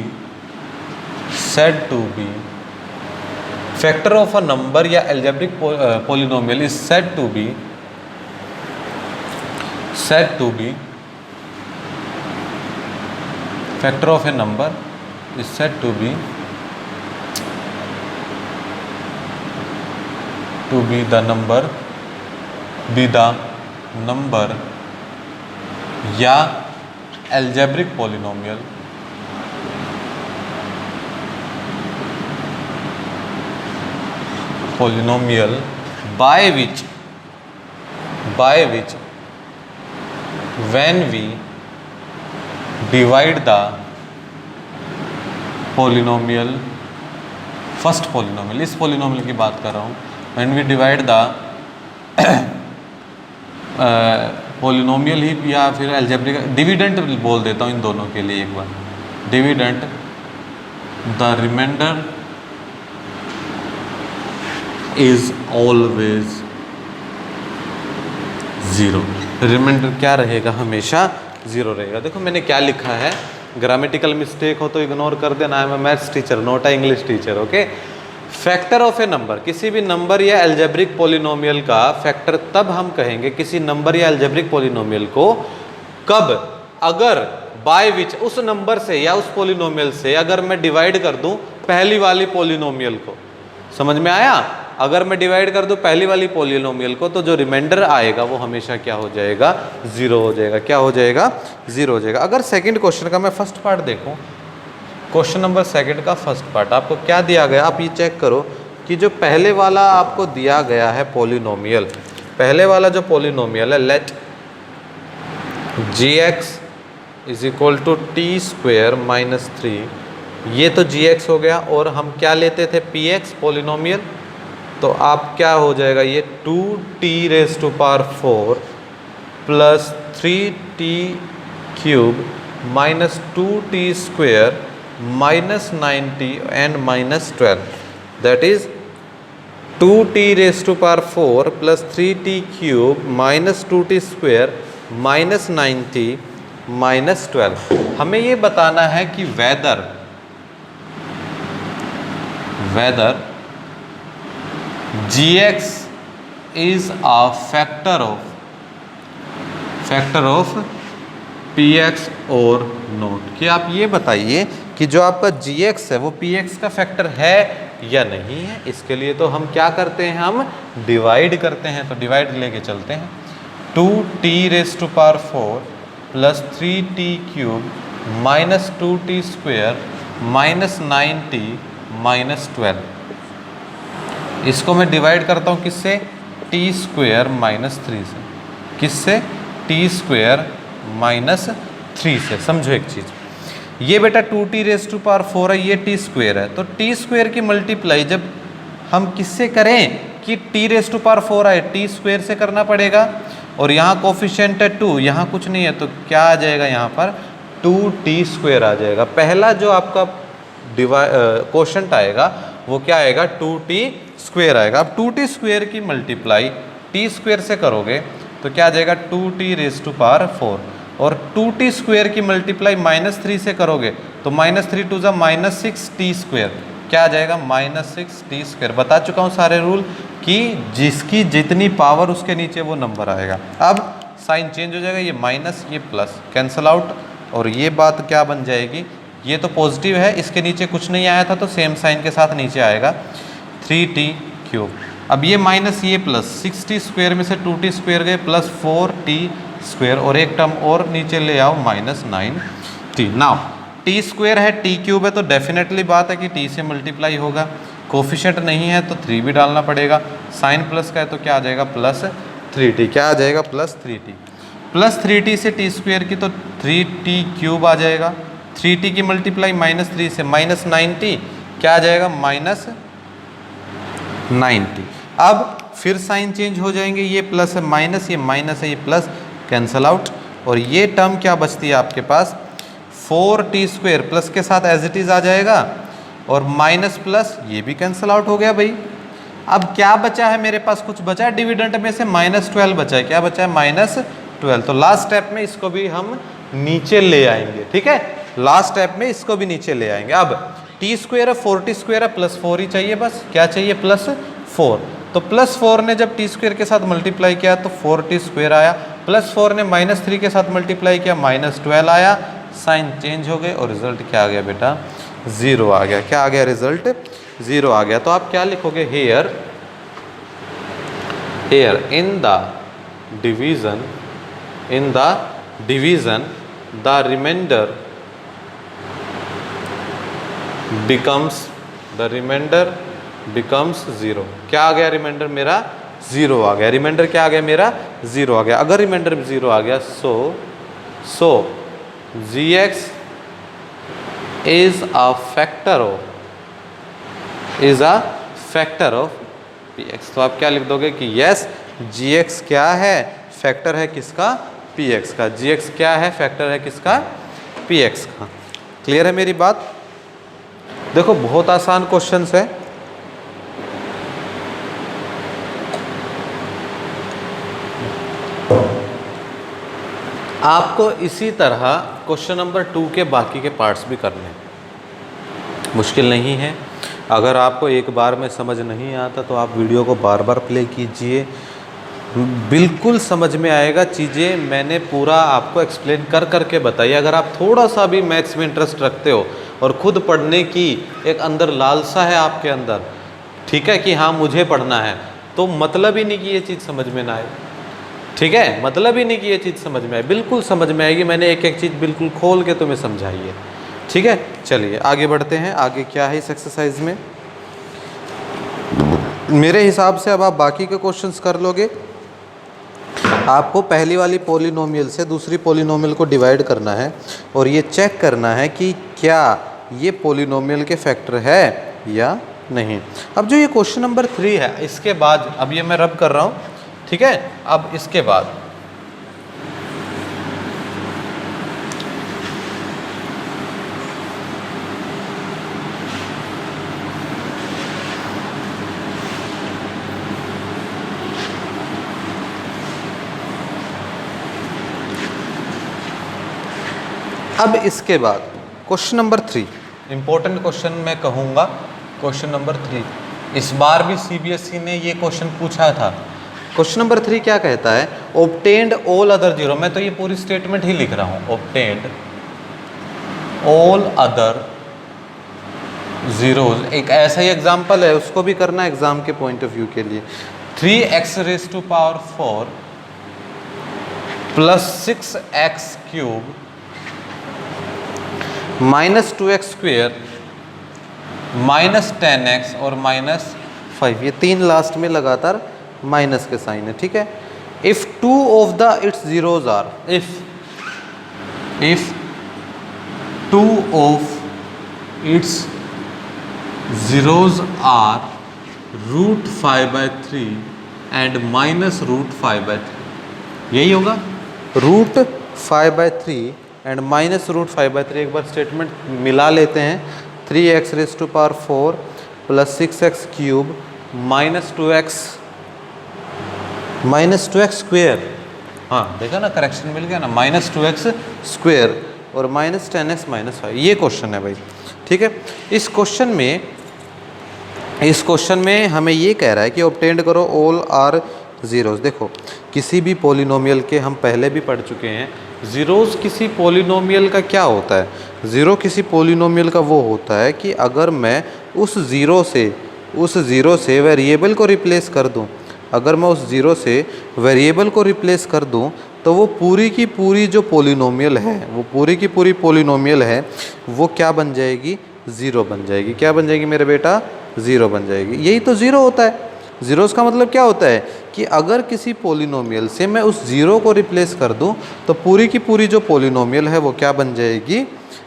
factor of a number या algebraic polynomial is said to be factor of a number is said to be the number या algebraic polynomial by which when we divide the polynomial, first polynomial, इस polynomial की बात कर रहा हूँ, when we divide the polynomial ही या फिर एल्जेब्रिक, डिविडेंट बोल देता हूँ इन दोनों के लिए एक बार, dividend, the remainder is always 0, remainder क्या रहेगा, हमेशा 0 रहेगा। देखो मैंने क्या लिखा है, ग्रामेटिकल मिस्टेक हो तो इग्नोर कर देना, I am a maths teacher not a English teacher, okay. Factor of a number, किसी भी नंबर या एल्जेब्रिक पॉलिनोमियल का फैक्टर तब हम कहेंगे किसी नंबर या एल्जेब्रिक पॉलिनोमियल को, कब, अगर बाय विच, उस नंबर से या उस पॉलिनोमियल से अगर मैं डिवाइड कर दूं पहली वाली पॉलिनोमियल को। समझ में आया। अगर मैं डिवाइड कर दूं पहली वाली पॉलिनोमियल को तो जो रिमाइंडर आएगा वो हमेशा क्या हो जाएगा, 0 हो जाएगा। क्या हो जाएगा, 0 हो जाएगा। अगर सेकंड क्वेश्चन का मैं फर्स्ट पार्ट देखूं, क्वेश्चन नंबर सेकंड का फर्स्ट पार्ट आपको क्या दिया गया, आप ये चेक करो कि जो पहले वाला आपको दिया गया है पॉलिनोमियल, पहले वाला जो पॉलिनोमियल है, let gx is equal to t square minus 3, ये तो जी एक्स हो गया। और हम क्या लेते थे, पी एक्स पोलिनोमियल, तो आप क्या हो जाएगा ये 2t⁴ plus 3t³ minus 2t² minus 90 and minus 12, that is 2t⁴ plus 3t³ minus 2t² minus 90 minus 12। हमें ये बताना है कि whether gx is a factor of px और नोट, कि आप ये बताइए कि जो आपका gx है वो px का फैक्टर है या नहीं है। इसके लिए तो हम क्या करते हैं, हम डिवाइड करते हैं। तो डिवाइड लेके चलते हैं, 2t⁴ plus 3t³ minus 2t² minus 90 minus 12, इसको मैं डिवाइड करता हूँ किससे, t² माइनस 3 से। किससे, t² माइनस 3 से। समझो एक चीज़, ये बेटा 2t⁴ है, ये t² है, तो t² की मल्टीप्लाई जब हम किससे करें कि t⁴ आए, t² से करना पड़ेगा। और यहाँ कोफिशिएंट है 2, यहाँ कुछ नहीं है, तो क्या आ जाएगा यहाँ पर 2t² आ जाएगा। पहला जो आपका कोशेंट आएगा वो क्या आएगा, 2t² आएगा। अब 2t² की मल्टीप्लाई t² से करोगे तो क्या आ जाएगा 2t⁴, और 2t² की मल्टीप्लाई -3 से करोगे तो -3 × 2 -6t², क्या आ जाएगा -6t²। बता चुका हूँ सारे रूल कि जिसकी जितनी पावर उसके नीचे वो नंबर आएगा। अब साइन चेंज हो जाएगा, ये माइनस ये प्लस कैंसल आउट, और ये बात क्या बन जाएगी, ये तो पॉजिटिव है, इसके नीचे कुछ नहीं आया था तो सेम साइन के साथ नीचे आएगा 3t³। अब ये माइनस ये प्लस 6t² में से 2t² गए प्लस 4t² और एक टर्म और नीचे ले आओ -9t। नाउ t² है t³ है तो डेफिनेटली बात है कि t से मल्टीप्लाई होगा। कोफिशिएंट नहीं है तो 3 भी डालना पड़ेगा। साइन प्लस का है तो क्या आ जाएगा +3t, क्या आ जाएगा +3t। +3t से t² की तो 3t³ आ जाएगा। 3t की मल्टीप्लाई -3 से -9t, क्या आ जाएगा -90। अब फिर साइन चेंज हो जाएंगे, ये प्लस है माइनस, ये माइनस है, ये प्लस कैंसल आउट, और ये टर्म क्या बचती है आपके पास 4t² प्लस के साथ एज इट इज आ जाएगा, और माइनस प्लस ये भी कैंसल आउट हो गया भाई। अब क्या बचा है मेरे पास, कुछ बचा है डिविडेंड में से -12 बचा है। क्या बचा है -12। तो लास्ट स्टेप में इसको भी हम नीचे ले आएंगे, ठीक है, लास्ट स्टेप में इसको भी नीचे ले आएंगे। अब t² है 4t² है +4 ही चाहिए, बस क्या चाहिए +4। तो +4 ने जब t² के साथ मल्टीप्लाई किया तो 4t² आया, +4 ने -3 के साथ मल्टीप्लाई किया -12 आया। साइन चेंज हो गए और रिजल्ट क्या आ गया बेटा 0 आ गया। क्या आ गया, रिजल्ट 0 आ गया। तो आप क्या लिखोगे, here in the division the remainder becomes 0। क्या आ गया, रिमाइंडर मेरा 0 आ गया। रिमाइंडर क्या आ गया मेरा 0 आ गया। अगर रिमाइंडर 0 आ गया सो gx is a factor of px। तो आप क्या लिख दोगे कि यस gx क्या है, फैक्टर है किसका, px का। gx क्या है, फैक्टर है किसका, px का। क्लियर है मेरी बात। देखो बहुत आसान क्वेश्चंस है। आपको इसी तरह क्वेश्चन नंबर 2 के बाकी के पार्ट्स भी करने हैं, मुश्किल नहीं है। अगर आपको एक बार में समझ नहीं आता तो आप वीडियो को बार बार प्ले कीजिए, बिल्कुल समझ में आएगा। चीज़ें मैंने पूरा आपको एक्सप्लेन कर करके बताई। अगर आप थोड़ा सा भी मैथ्स में इंटरेस्ट रखते हो और खुद पढ़ने की एक अंदर लालसा है आपके अंदर, ठीक है, कि हाँ मुझे पढ़ना है, तो मतलब ही नहीं कि ये चीज़ समझ में ना आए, ठीक है, मतलब ही नहीं कि ये चीज़ समझ में आए। बिल्कुल समझ में आएगी, मैंने एक एक चीज़ बिल्कुल खोल के तुम्हें समझाई है, ठीक है। चलिए आगे बढ़ते हैं। आगे क्या है इस एक्सरसाइज में, मेरे हिसाब से अब आप बाकी के क्वेश्चंस कर लोगे। आपको पहली वाली पॉलिनोमियल से दूसरी पॉलिनोमियल को डिवाइड करना है और ये चेक करना है कि क्या ये पॉलिनोमियल के फैक्टर है या नहीं। अब जो ये क्वेश्चन नंबर 3 है, इसके बाद अब ये मैं रब कर रहा हूँ, ठीक है। अब इसके बाद इसके बाद क्वेश्चन नंबर 3 इंपॉर्टेंट क्वेश्चन मैं कहूँगा, क्वेश्चन नंबर 3 इस बार भी सीबीएसई ने ये क्वेश्चन पूछा था। क्वेश्चन नंबर 3 क्या कहता है, ऑब्टेन्ड ऑल अदर जीरो, मैं तो ये पूरी स्टेटमेंट ही लिख रहा हूँ, ऑब्टेन्ड ऑल अदर जीरोज। एक ऐसा ही एग्जाम्पल है, उसको भी करना एग्जाम के पॉइंट ऑफ व्यू के लिए। 3x raise to power 4 plus 6x cube minus 2x square minus 10x और माइनस 5, ये 3 लास्ट में लगातार माइनस के साइन है, ठीक है। If 2 of the its zeros are, if 2 of its zeros are √5/3 and minus √5/3, यही होगा √5/3 एंड माइनस √5/3। एक बार स्टेटमेंट मिला लेते हैं, 3x raise to power 4 plus 6x cube minus 2x square, हाँ देखा ना, करेक्शन मिल गया ना, माइनस 2x स्क्वेयर और माइनस 10x माइनस 5, ये क्वेश्चन है भाई, ठीक है। इस क्वेश्चन में हमें ये कह रहा है कि ऑब्टेन्ड करो ऑल आर ज़ीरोज़। देखो किसी भी पॉलिनोमियल के हम पहले भी पढ़ चुके हैं, ज़ीरोज़ किसी पॉलिनोमियल का क्या होता है, ज़ीरो किसी पॉलिनोमियल का वो होता है कि अगर मैं उस ज़ीरो से वेरिएबल को रिप्लेस कर दूं, अगर मैं उस ज़ीरो से वेरिएबल को रिप्लेस कर दूं तो वो पूरी की पूरी जो पॉलिनोमियल है, वो पूरी की पूरी पॉलिनोमियल है, वो क्या बन जाएगी, ज़ीरो बन जाएगी। क्या बन जाएगी मेरे बेटा, ज़ीरो बन जाएगी। यही तो ज़ीरो होता है। ज़ीरोज़ का मतलब क्या होता है कि अगर किसी पॉलिनोमियल से मैं उस ज़ीरो को रिप्लेस कर दूं तो पूरी की पूरी जो पॉलिनोमियल है वो क्या बन जाएगी,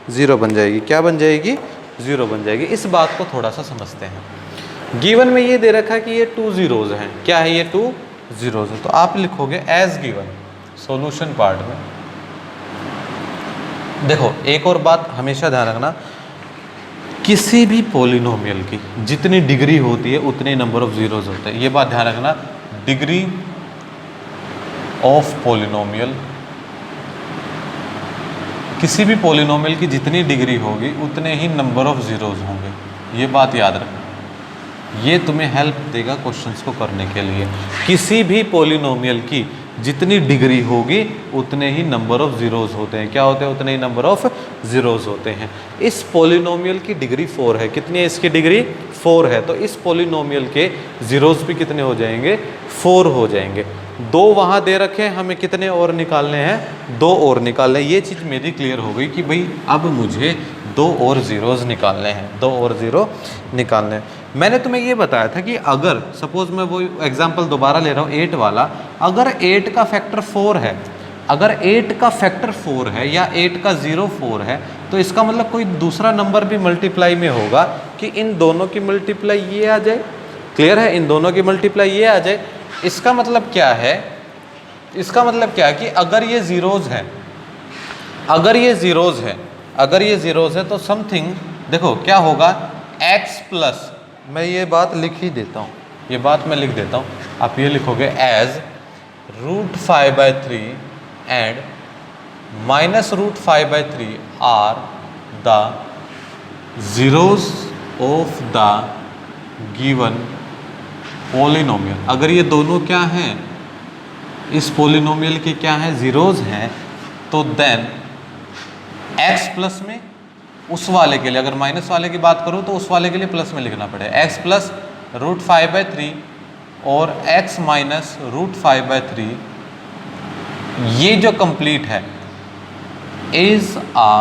ज़ीरो बन जाएगी। क्या बन जाएगी, ज़ीरो बन जाएगी। इस बात को थोड़ा सा समझते हैं। गिवन में ये दे रखा है कि ये 2 ज़ीरोज़ हैं। क्या है, ये 2 ज़ीरोज़ है, तो आप लिखोगे एज गिवन सॉल्यूशन पार्ट में। देखो एक और बात हमेशा ध्यान रखना, किसी भी पॉलिनोमियल की जितनी डिग्री होती है उतने नंबर ऑफ ज़ीरोज़ होते हैं। ये बात ध्यान रखना, डिग्री ऑफ पॉलिनोमियल, किसी भी पॉलिनोमियल की जितनी डिग्री होगी उतने ही नंबर ऑफ ज़ीरोज़ होंगे। ये बात याद रखना, ये तुम्हें हेल्प देगा क्वेश्चंस को करने के लिए। किसी भी पॉलिनोमियल की जितनी डिग्री होगी उतने ही नंबर ऑफ ज़ीरोज़ होते हैं। क्या होते हैं, उतने ही नंबर ऑफ ज़ीरोज़ होते हैं। इस पॉलिनोमियल की डिग्री 4 है। कितनी है इसकी डिग्री, 4 है। तो इस पॉलिनोमियल के ज़ीरोज़ भी कितने हो जाएंगे, 4 हो जाएंगे। 2 वहाँ दे रखे हैं, हमें कितने और निकालने हैं, 2 और निकालने हैं। ये चीज़ मेरी क्लियर हो गई कि भाई अब मुझे 2 और ज़ीरोज़ निकालने हैं, 2 और ज़ीरो निकालने हैं। मैंने तुम्हें ये बताया था कि अगर सपोज़ मैं वो एग्जांपल दोबारा ले रहा हूँ 8 वाला, अगर 8 का फैक्टर 4 है, अगर 8 का फैक्टर 4 है या 8 का 0 4 है, तो इसका मतलब कोई दूसरा नंबर भी मल्टीप्लाई में होगा कि इन दोनों की मल्टीप्लाई ये आ जाए। क्लियर है, इन दोनों की मल्टीप्लाई ये आ जाए। इसका मतलब क्या है, इसका मतलब क्या है कि अगर ये ज़ीरोज़ है, अगर ये ज़ीरोज़ है, अगर ये ज़ीरोज़ है तो समथिंग, देखो क्या होगा, x प्लस, मैं ये बात लिख ही देता हूँ, ये बात मैं लिख देता हूँ, आप ये लिखोगे as √5/3 and minus √5/3 are the zeros of the given polynomial. अगर ये दोनों क्या हैं, इस पॉलिनोमियल के क्या हैं, ज़ीरोज़ हैं, तो देन x प्लस में उस वाले के लिए, अगर माइनस वाले की बात करूँ तो उस वाले के लिए प्लस में लिखना पड़ेगा, x प्लस √5/3 और x माइनस √5/3, ये जो कंप्लीट है is a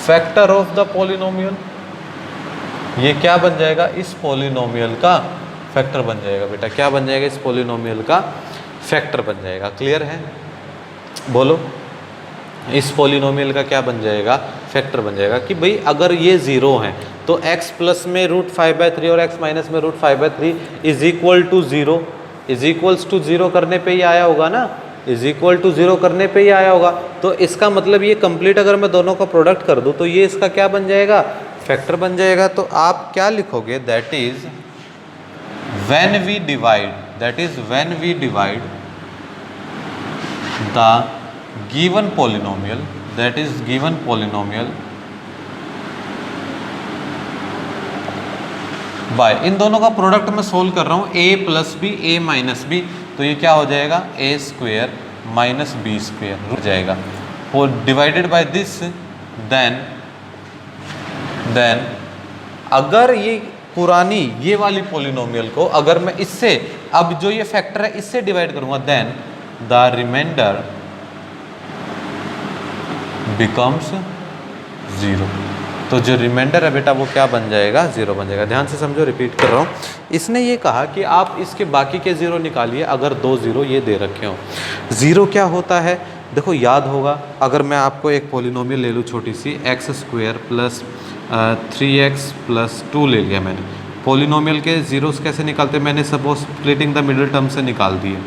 factor of the polynomial. ये क्या बन जाएगा, इस पॉलिनोमियल का फैक्टर बन जाएगा बेटा। क्या बन जाएगा? इस पॉलिनोमियल का फैक्टर बन जाएगा। क्लियर है? बोलो, इस पॉलिनोमियल का क्या बन जाएगा? फैक्टर बन जाएगा। कि भाई अगर ये जीरो हैं तो x प्लस में √5/3 और x माइनस में √5/3 is equal to zero, is equals to zero करने पे ही आया होगा ना, इज इक्वल टू जीरो करने पे ही आया होगा। तो इसका मतलब ये कंप्लीट अगर मैं दोनों का प्रोडक्ट कर दूं तो ये इसका क्या बन जाएगा? फैक्टर बन जाएगा। तो आप क्या लिखोगे? That is when we divide, that is when we divide the given polynomial, that is given polynomial by, इन दोनों का प्रोडक्ट मैं सोल्व कर रहा हूँ a plus b, a minus b, तो ये क्या हो जाएगा? a square minus b square हो जाएगा। और डिवाइडेड बाय दिस, देन अगर ये पुरानी ये वाली पॉलिनोमियल को अगर मैं इससे, अब जो ये फैक्टर है इससे डिवाइड करूंगा, then the remainder becomes zero. तो जो रिमाइंडर है बेटा वो क्या बन जाएगा? जीरो बन जाएगा। ध्यान से समझो, रिपीट कर रहा हूँ। इसने ये कहा कि आप इसके बाकी के जीरो निकालिए अगर दो जीरो ये दे रखे हों। जीरो क्या होता है? देखो याद होगा, अगर मैं आपको एक पॉलिनोमियल ले लूँ छोटी सी, x square plus 3x plus 2 ले लिया मैंने। पॉलिनोमियल के जीरोस कैसे निकालते हैं? मैंने suppose splitting the middle term से निकाल दिए।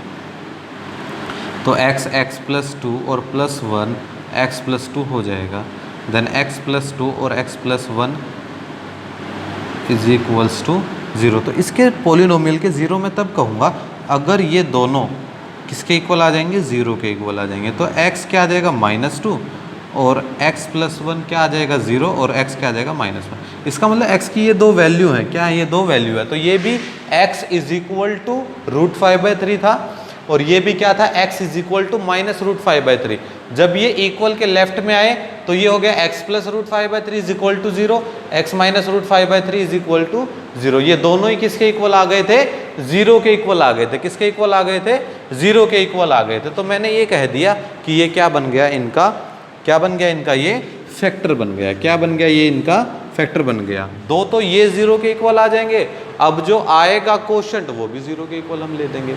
तो x प्लस 2 और प्लस 1 x प्लस 2 हो जाएगा। देन x प्लस 2 और x plus 1 is equals to zero. तो इसके पॉलिनोमियल के ज़ीरो मैं तब कहूँगा अगर ये दोनों किसके इक्वल आ जाएंगे? ज़ीरो के इक्वल आ जाएंगे। तो x क्या आ जाएगा? -2 और x प्लस 1 क्या आ जाएगा? ज़ीरो और x क्या आ जाएगा? -1। इसका मतलब x की ये दो वैल्यू हैं। क्या है? ये दो वैल्यू है। तो ये भी x इज इक्वल टू √5/3 था और ये भी क्या था? x is equal to -√5/3। जब ये इक्वल के लेफ्ट में आए तो ये हो गया x plus √5/3 is equal to 0, x minus √5/3 is equal to 0। ये दोनों ही किसके इक्वल आ गए थे? जीरो के इक्वल आ गए थे। किसके इक्वल आ गए थे? जीरो के इक्वल आ गए थे। तो मैंने ये कह दिया कि ये क्या बन गया? इनका क्या बन गया? इनका ये फैक्टर बन गया। क्या बन गया? ये इनका फैक्टर बन गया। दो तो ये जीरो के इक्वल आ जाएंगे। अब जो आएगा कोशेंट वो भी जीरो के इक्वल हम ले देंगे।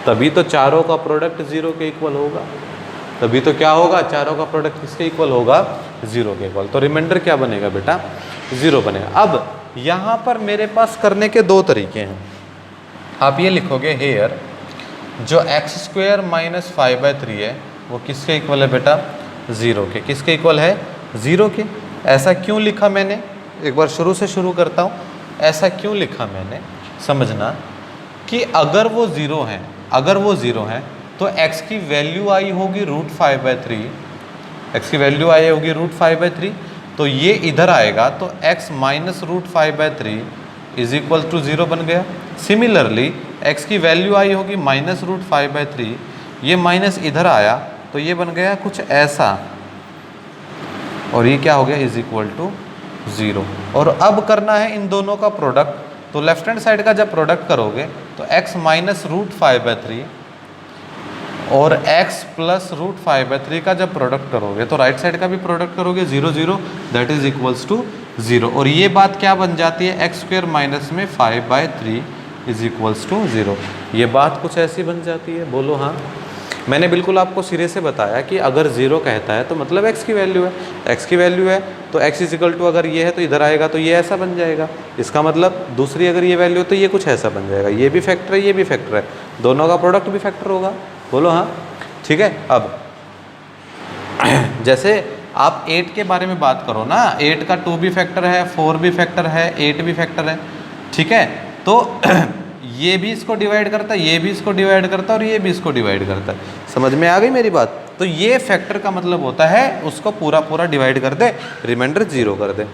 तभी तो चारों का प्रोडक्ट जीरो के इक्वल होगा। तभी तो क्या होगा? चारों का प्रोडक्ट किसके इक्वल होगा? जीरो के इक्वल। तो रिमाइंडर क्या बनेगा बेटा? जीरो बनेगा। अब यहाँ पर मेरे पास करने के दो तरीके हैं। आप ये लिखोगे हेयर जो x स्क्वायर माइनस 5/3 है वो किसके इक्वल है बेटा? ज़ीरो के। किसके इक्वल है? ज़ीरो के। ऐसा क्यों लिखा मैंने? एक बार शुरू से शुरू करता हूँ। ऐसा क्यों लिखा मैंने? समझना कि अगर वो ज़ीरो हैं, अगर वो ज़ीरो हैं तो x की वैल्यू आई होगी √5/3, x की वैल्यू आई होगी √5/3, तो ये इधर आएगा तो x minus √5/3 is equal to 0 बन गया। सिमिलरली x की वैल्यू आई होगी -√5/3, ये माइनस इधर आया तो ये बन गया कुछ ऐसा और ये क्या हो गया? Is equal to 0। और अब करना है इन दोनों का प्रोडक्ट। तो लेफ्ट हैंड साइड का जब प्रोडक्ट करोगे तो x माइनस √5/3 और x प्लस √5/3 का जब प्रोडक्ट करोगे तो राइट साइड का भी प्रोडक्ट करोगे 0 0, दैट इज इक्वल्स टू 0। और ये बात क्या बन जाती है? x स्क्वायर माइनस में 5/3 इज इक्वल्स टू 0। ये बात कुछ ऐसी बन जाती है। बोलो हाँ। मैंने बिल्कुल आपको सिरे से बताया कि अगर 0 कहता है तो मतलब x की वैल्यू है। x की वैल्यू है तो x इज इक्वल टू अगर ये है तो इधर आएगा तो ये ऐसा बन जाएगा। इसका मतलब दूसरी अगर ये वैल्यू है तो ये कुछ ऐसा बन जाएगा। ये भी फैक्टर है, ये भी फैक्टर है, दोनों का प्रोडक्ट भी फैक्टर होगा। बोलो हाँ। ठीक है। अब जैसे आप 8 के बारे में बात करो ना, 8 का 2 भी फैक्टर है, 4 भी फैक्टर है, 8 भी फैक्टर है। ठीक है। तो ये भी इसको डिवाइड करता है, ये भी इसको डिवाइड करता है और ये भी इसको डिवाइड करता है। समझ में आ गई मेरी बात? तो ये फैक्टर का मतलब होता है उसको पूरा पूरा डिवाइड कर दे, रिमाइंडर 0 कर दे।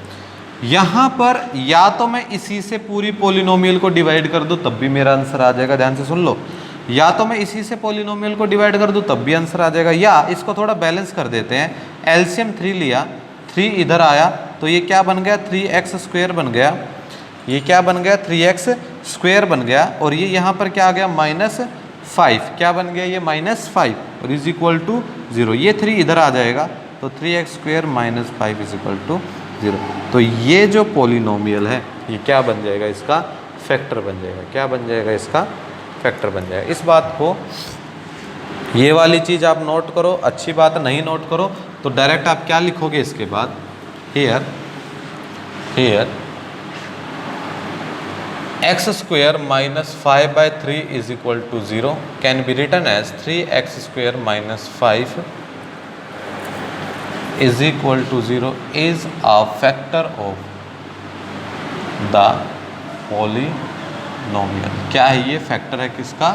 यहाँ पर या तो मैं इसी से पूरी पॉलिनोमियल को डिवाइड कर दूँ तब भी मेरा आंसर आ जाएगा। ध्यान से सुन लो। या तो मैं इसी से पॉलिनोमियल को डिवाइड कर दूँ तब भी आंसर आ जाएगा, या इसको थोड़ा बैलेंस कर देते हैं। एलसीएम 3 लिया, 3 इधर आया तो ये क्या बन गया? 3x स्क्वायर बन गया। ये क्या बन गया? 3x स्क्वायर बन गया। और ये यहाँ पर क्या आ गया? -5। क्या बन गया? ये -5 और इज इक्वल टू 0। ये 3 इधर आ जाएगा तो 3x square -5 is equal to 0। तो ये जो पॉलिनोमियल है ये क्या बन जाएगा? इसका फैक्टर बन जाएगा। क्या बन जाएगा? इसका फैक्टर बन जाएगा। इस बात को, ये वाली चीज़ आप नोट करो, अच्छी बात। नहीं नोट करो तो डायरेक्ट आप क्या लिखोगे इसके बाद, here x square minus 5/3 is equal to 0 can be written as 3x square minus 5 is equal to 0 is a factor of the polynomial. क्या है ये? फैक्टर है किसका?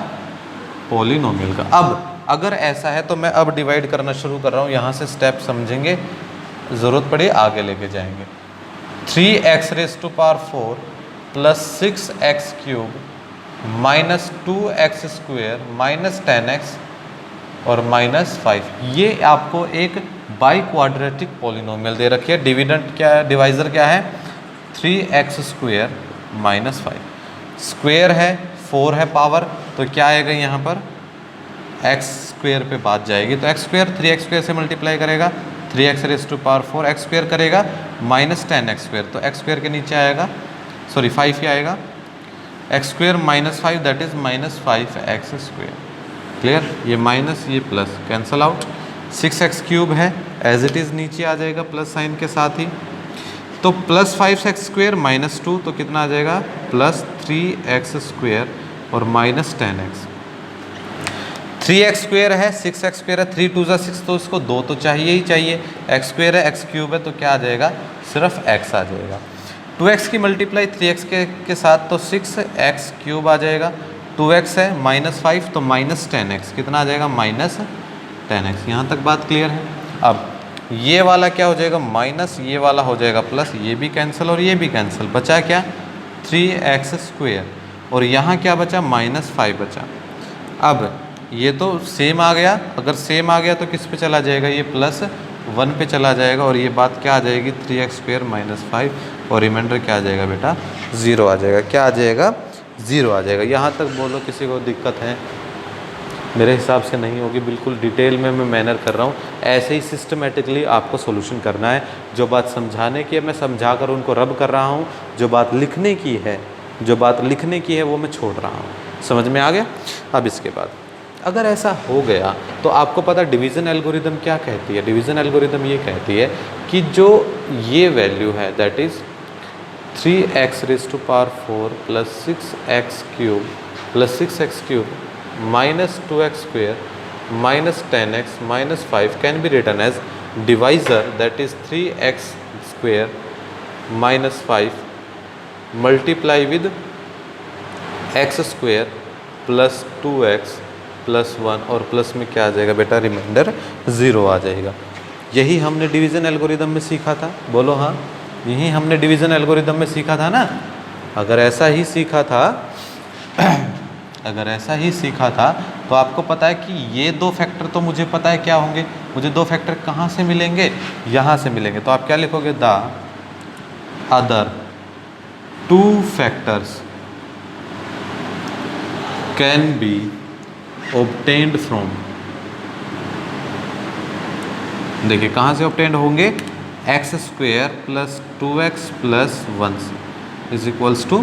पॉलिनोमियल का। अब अगर ऐसा है तो मैं अब डिवाइड करना शुरू कर रहा हूँ, यहाँ से स्टेप समझेंगे, ज़रूरत पड़ी आगे लेके जाएंगे। 3x raise to power 4 plus 6x cube minus 2x square minus 10x और माइनस 5, ये आपको एक बाई क्वाड्रेटिक पॉलिनोमियल दे रखी है। डिविडेंड क्या है? डिवाइज़र क्या है? 3x square minus 5। स्क्वेयर है, 4 है पावर, तो क्या आएगा यहाँ पर? x स्क्वेयर पे बात जाएगी, तो x स्क्वेयर 3x स्क्वेयर से मल्टीप्लाई करेगा, 3x raise to power 4 x square करेगा माइनस 10x स्क्वेयर, तो x स्क्वेयर के नीचे आएगा, सॉरी 5 ही आएगा, x square minus 5 that is minus 5x square. Clear? ये माइनस ये plus cancel out. 6x cube है, एज इट इज़ नीचे आ जाएगा प्लस साइन के साथ ही, तो प्लस 5x स्क्वेयर माइनस 2, तो कितना आ जाएगा? प्लस 3x स्क्वेयर और माइनस 10x। 3x स्क्वेयर है, 6x स्क्वेयर है, 3 2 6, तो इसको 2 तो चाहिए ही चाहिए। x स्क्वेयर है, x क्यूब है, तो क्या आ जाएगा? सिर्फ x आ जाएगा। 2x की मल्टीप्लाई 3x के साथ, तो 6x क्यूब आ जाएगा, 2x है माइनस 5, तो माइनस 10x, कितना आ जाएगा? Minus 10x। यहाँ तक बात क्लियर है? अब ये वाला क्या हो जाएगा? माइनस, ये वाला हो जाएगा प्लस, ये भी कैंसिल और ये भी कैंसिल, बचा क्या? 3x स्क्वेयर, और यहाँ क्या बचा? माइनस 5 बचा। अब ये तो सेम आ गया, अगर सेम आ गया तो किस पे चला जाएगा? ये प्लस 1 पे चला जाएगा, और ये बात क्या आ जाएगी? 3x स्क्वेयर माइनस 5, और रिमाइंडर क्या आ जाएगा बेटा? 0 आ जाएगा। क्या आ जाएगा? 0 आ जाएगा। यहाँ तक बोलो किसी को दिक्कत है? मेरे हिसाब से नहीं होगी, बिल्कुल डिटेल में मैं मैनर कर रहा हूँ। ऐसे ही सिस्टमेटिकली आपको सॉल्यूशन करना है। जो बात समझाने की है मैं समझा कर उनको रब कर रहा हूँ, जो बात लिखने की है वो मैं छोड़ रहा हूँ। समझ में आ गया? अब इसके बाद अगर ऐसा हो गया तो आपको पता डिवीज़न एल्गोरिदम क्या कहती है? डिवीज़न एल्गोरिदम ये कहती है कि जो ये वैल्यू है that is 3x raise to power 4 plus 6x cube minus 2x square minus 10x minus 5 can be written as divisor that is 3x square minus 5 multiply with x square plus 2x plus 1, और plus में क्या आ जाएगा बेटा? Reminder 0 आ जाएगा। यही हमने division algorithm में सीखा था। बोलो हाँ, यही हमने डिवीज़न एल्गोरिदम में सीखा था ना। अगर ऐसा ही सीखा था तो आपको पता है कि ये 2 फैक्टर तो मुझे पता है क्या होंगे। मुझे 2 फैक्टर कहाँ से मिलेंगे? यहाँ से मिलेंगे। तो आप क्या लिखोगे? The other 2 factors can be obtained from, देखिए कहाँ से obtained होंगे? x square plus 2x plus 1 is equals to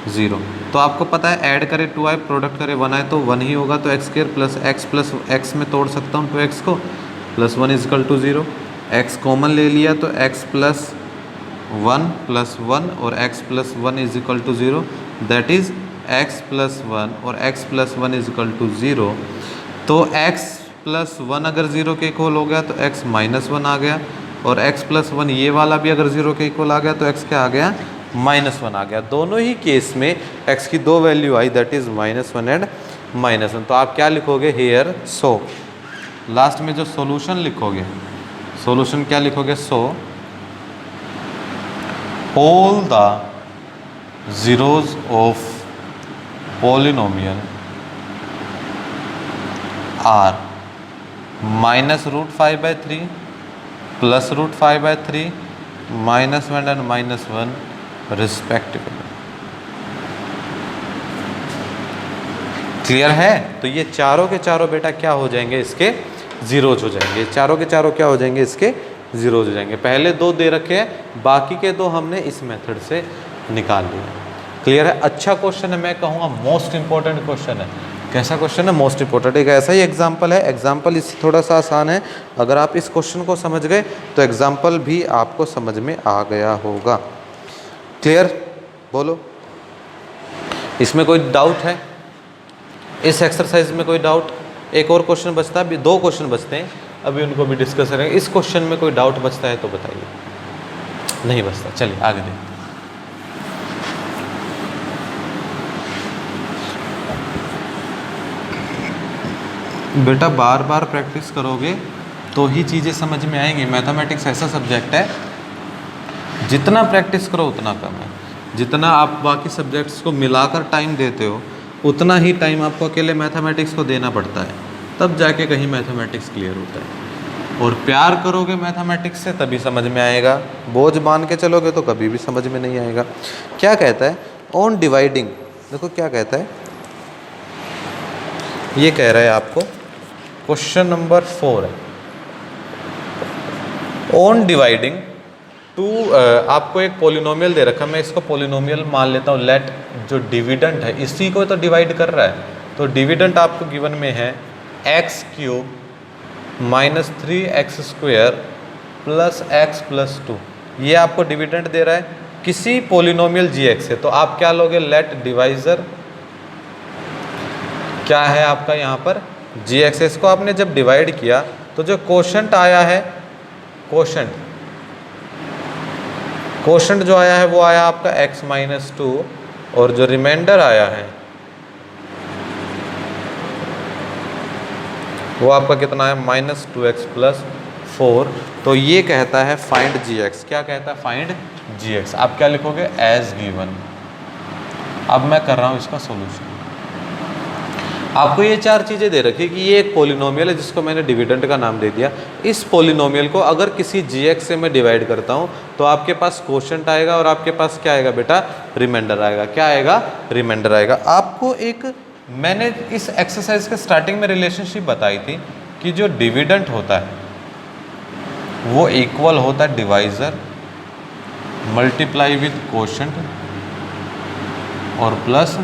0। तो आपको पता है ऐड करे 2 आए, प्रोडक्ट करे 1 आए, तो 1 ही होगा। तो x स्क्वेयर प्लस x में तोड़ सकता हूँ 2x को, plus 1 is equal to 0। x common ले लिया तो x प्लस 1 और x plus 1 is equal to 0, that is x plus 1 और x plus 1 is equal to 0। तो x प्लस 1 अगर 0 के इक्वल हो गया तो x माइनस 1 आ गया, और x प्लस 1 ये वाला भी अगर 0 के इक्वल आ गया तो x क्या आ गया? माइनस 1 आ गया। दोनों ही केस में x की 2 value I, that is -1 and -1। तो आप क्या लिखोगे? हेयर सो लास्ट में जो सॉल्यूशन लिखोगे, सॉल्यूशन क्या लिखोगे? So all the zeros of polynomial are -√5/3 plus √5/3 -1 and -1 respectively। Clear है? तो ये चारों के चारों बेटा क्या हो जाएंगे? इसके जीरोज हो जाएंगे। चारों के चारों क्या हो जाएंगे? इसके जीरोज हो जाएंगे। पहले 2 दे रखे हैं, बाकी के 2 हमने इस मेथड से निकाल लिए। क्लियर है? अच्छा क्वेश्चन है, मैं कहूँगा मोस्ट इंपॉर्टेंट क्वेश्चन है। कैसा क्वेश्चन है? Most important. एक ऐसा ही एग्जाम्पल है, एग्जाम्पल इससे थोड़ा सा आसान है। अगर आप इस क्वेश्चन को समझ गए तो एग्जाम्पल भी आपको समझ में आ गया होगा। क्लियर? बोलो, इसमें कोई डाउट है? इस एक्सरसाइज में कोई डाउट? एक और क्वेश्चन बचता है, अभी 2 क्वेश्चन बचते हैं, अभी उनको भी डिस्कस करेंगे। इस क्वेश्चन में कोई डाउट बचता है तो बताइए। नहीं बचता, चलिए आगे देखते हैं। बेटा बार बार प्रैक्टिस करोगे तो ही चीज़ें समझ में आएंगी। मैथमेटिक्स ऐसा सब्जेक्ट है, जितना प्रैक्टिस करो उतना कम है। जितना आप बाकी सब्जेक्ट्स को मिलाकर टाइम देते हो, उतना ही टाइम आपको अकेले मैथमेटिक्स को देना पड़ता है, तब जाके कहीं मैथमेटिक्स क्लियर होता है। और प्यार करोगे मैथमेटिक्स से तभी समझ में आएगा, बोझ मान के चलोगे तो कभी भी समझ में नहीं आएगा। क्या कहता है? ऑन डिवाइडिंग, देखो क्या कहता है, ये कह रहा है आपको, क्वेश्चन नंबर 4 है। ऑन डिवाइडिंग टू, आपको एक पोलिनोमियल दे रखा है, मैं इसको पोलिनोमियल मान लेता हूँ। लेट जो डिविडेंट है इसी को तो डिवाइड कर रहा है, तो डिविडेंट आपको गिवन में है x³ - 3x² + x + 2। ये आपको डिविडेंट दे रहा है किसी पोलिनोमियल gx से। तो आप क्या लोगे? लेट डिवाइजर क्या है आपका यहाँ पर? gx। इसको आपने जब डिवाइड किया तो जो कोशेंट आया है, कोशेंट जो आया है वो आया आपका x - 2, और जो रिमाइंडर आया है वो आपका कितना है? -2x + 4। तो ये कहता है फाइंड gx। क्या कहता है? Find gx। आप क्या लिखोगे? As given. अब मैं कर रहा हूँ इसका सॉल्यूशन। आपको ये 4 चीज़ें दे रखी कि ये एक पोलिनोमियल है जिसको मैंने डिविडेंट का नाम दे दिया। इस पोलिनोमियल को अगर किसी gx से मैं डिवाइड करता हूँ तो आपके पास कोशेंट आएगा और आपके पास क्या आएगा बेटा? रिमाइंडर आएगा। क्या आएगा? रिमाइंडर आएगा। आपको एक, मैंने इस एक्सरसाइज के स्टार्टिंग में रिलेशनशिप बताई थी कि जो डिविडेंट होता है वो इक्वल होता है डिवाइजर मल्टीप्लाई विद कोशेंट और प्लस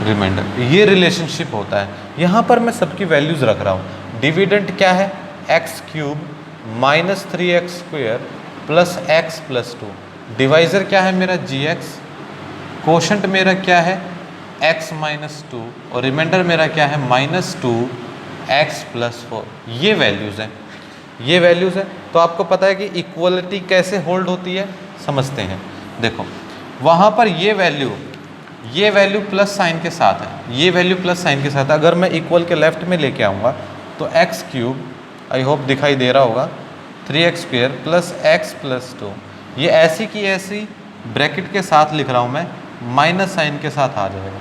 रिमाइंडर। ये रिलेशनशिप होता है। यहाँ पर मैं सबकी वैल्यूज़ रख रहा हूँ। डिविडेंट क्या है? x³ - 3x² + x + 2। डिवाइजर क्या है मेरा? gx। कोशेंट मेरा क्या है? x - 2, और रिमाइंडर मेरा क्या है? -2x + 4। ये वैल्यूज़ हैं, ये वैल्यूज़ हैं। तो आपको पता है कि इक्वलिटी कैसे होल्ड होती है, समझते हैं। देखो वहाँ पर ये वैल्यू प्लस साइन के साथ है, ये वैल्यू प्लस साइन के साथ है। अगर मैं इक्वल के लेफ्ट में लेके आऊँगा तो x³, आई होप दिखाई दे रहा होगा, 3x² + x + 2, ये ऐसी की ऐसी ब्रैकेट के साथ लिख रहा हूँ मैं, माइनस साइन के साथ आ जाएगा।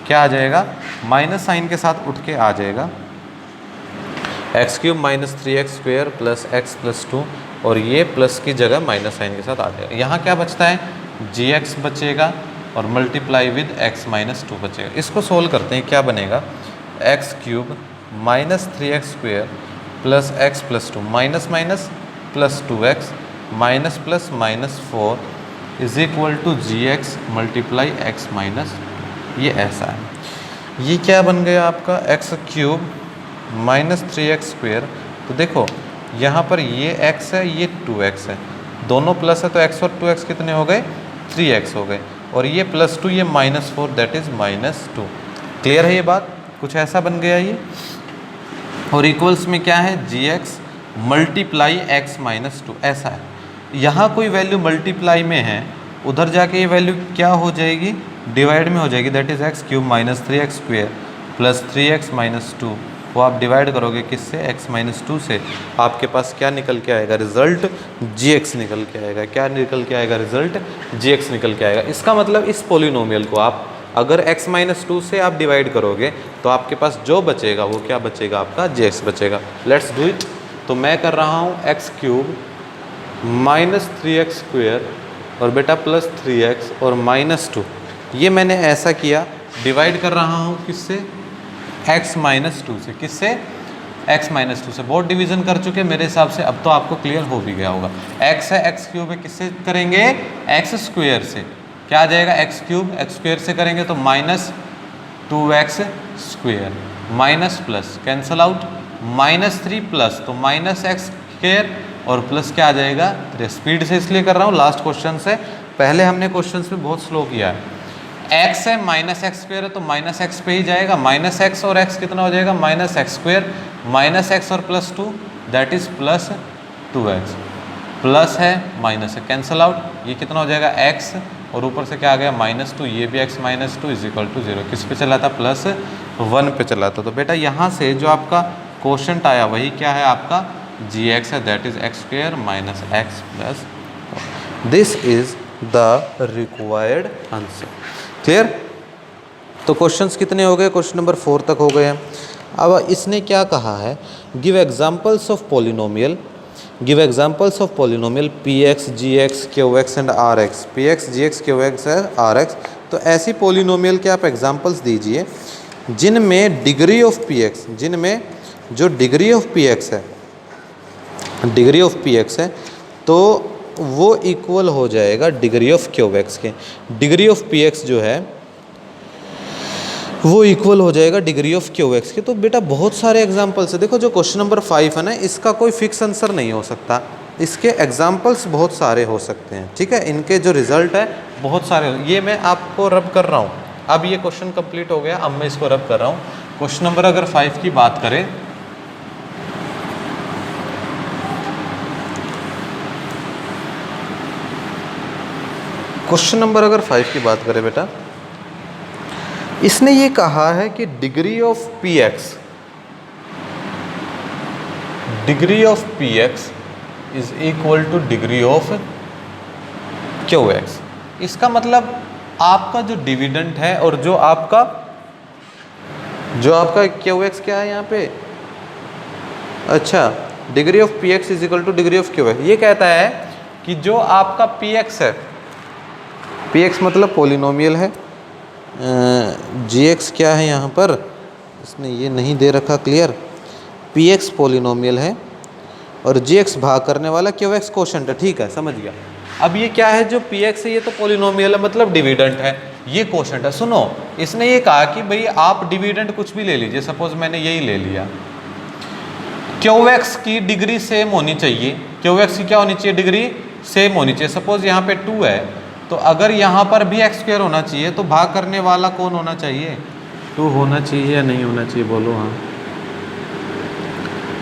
क्या आ जाएगा? माइनस साइन के साथ उठ के आ जाएगा। x³ - 3x² + x + 2, और ये प्लस की जगह माइनस साइन के साथ आ जाएगा। यहाँ क्या बचता है? gx बचेगा और मल्टीप्लाई विद x - 2 बचेगा। इसको सोल्व करते हैं, क्या बनेगा? x³ - 3x² + x + 2, minus minus plus 2x minus plus -4 = gx multiply x - ये ऐसा है। ये क्या बन गया आपका? x³ - 3x²। तो देखो यहाँ पर ये x है, ये 2x है, दोनों प्लस है तो x और 2x कितने हो गए? 3x हो गए, और ये +2, ये -4, दैट इज़ -2। क्लियर है ये बात? कुछ ऐसा बन गया ये। और इक्वल्स में क्या है? gx मल्टीप्लाई x - 2, ऐसा है। यहाँ कोई वैल्यू मल्टीप्लाई में है, उधर जाके ये वैल्यू क्या हो जाएगी? डिवाइड में हो जाएगी, that is x³ - 3x² + 3x - 2। वो आप डिवाइड करोगे किससे? x - 2 से। आपके पास क्या निकल के आएगा? रिजल्ट gx निकल के आएगा। क्या निकल के आएगा? रिजल्ट gx निकल के आएगा। इसका मतलब इस पोलिनोमियल को आप अगर x - 2 से आप डिवाइड करोगे तो आपके पास जो बचेगा वो क्या बचेगा? आपका gx बचेगा। Let's do it. तो मैं कर रहा हूँ x³ - 3x² और बेटा प्लस 3x और -2। ये मैंने ऐसा किया, डिवाइड कर रहा हूँ किससे? x - 2 से। किससे? x - 2 से। बहुत डिवीजन कर चुके मेरे हिसाब से, अब तो आपको क्लियर हो भी गया होगा। x है, x³ है, किससे करेंगे? x² से। क्या आ जाएगा एक्स क्यूब, एक्स स्क्वेयर से करेंगे तो minus 2x square minus plus cancel out, -3 plus तो माइनस एक्स स्क्वेयर और प्लस क्या आ जाएगा 3। स्पीड से इसलिए कर रहा हूँ लास्ट क्वेश्चन से, पहले हमने क्वेश्चन में बहुत स्लो किया है। x है माइनस एक्स स्क्वेयर है तो माइनस एक्स पे ही जाएगा, माइनस एक्स और x कितना हो जाएगा minus x square minus x और plus 2 that is plus 2x, plus है माइनस है कैंसल आउट, ये कितना हो जाएगा x और ऊपर से क्या आ गया -2, ये भी x -2 इज इक्वल टू 0। किस पे चला था +1 पे चला था। तो बेटा यहाँ से जो आपका क्वोशंट आया वही क्या है आपका gx है that is x square minus x plus, this is the required answer. Clear? तो क्वेश्चंस कितने हो गए? क्वेश्चन नंबर 4 तक हो गए हैं। अब इसने क्या कहा है, give examples of polynomial, give examples of polynomial px, gx, qx and rx, px, gx, qx है rx। तो ऐसी पॉलिनोमियल के आप एग्जांपल्स दीजिए जिनमें डिग्री ऑफ px, जिनमें जो डिग्री ऑफ px है, डिग्री ऑफ px है तो वो इक्वल हो जाएगा डिग्री ऑफ qx के। डिग्री ऑफ px जो है वो इक्वल हो जाएगा डिग्री ऑफ qx के। तो बेटा बहुत सारे एग्जांपल्स है। देखो जो क्वेश्चन नंबर 5 है ना, इसका कोई फिक्स आंसर नहीं हो सकता, इसके एग्जांपल्स बहुत सारे हो सकते हैं। ठीक है, इनके जो रिजल्ट है बहुत सारे, ये मैं आपको रब कर रहा हूँ। अब ये क्वेश्चन कंप्लीट हो गया, अब मैं इसको रब कर रहा हूँ। क्वेश्चन नंबर अगर 5 की बात करें, क्वेश्चन नंबर अगर 5 की बात करें बेटा, इसने ये कहा है कि degree of px, degree of px is equal two degree of qx। इसका मतलब आपका जो डिविडेंड है और जो आपका qx क्या है यहाँ पे, अच्छा degree of px is equal two degree of qx। ये कहता है कि जो आपका px है, px मतलब पॉलिनोमियल है, gx क्या है यहाँ पर, इसने ये नहीं दे रखा क्लियर, px पॉलिनोमियल है और gx भाग करने वाला qx क्वोशंट है। ठीक है, समझ गया। अब ये क्या है, जो px है ये तो पॉलिनोमियल है मतलब डिविडेंट है, ये क्वोशंट है। सुनो, इसने ये कहा कि भाई आप डिविडेंट कुछ भी ले लीजिए, सपोज मैंने यही ले लिया, qx की डिग्री सेम होनी चाहिए, qx की क्या होनी चाहिए, डिग्री सेम होनी चाहिए। सपोज यहाँ पे 2 है तो अगर यहाँ पर भी एक्स स्क्वायर होना चाहिए तो भाग करने वाला कौन होना चाहिए, 2 होना चाहिए या नहीं होना चाहिए, बोलो। हाँ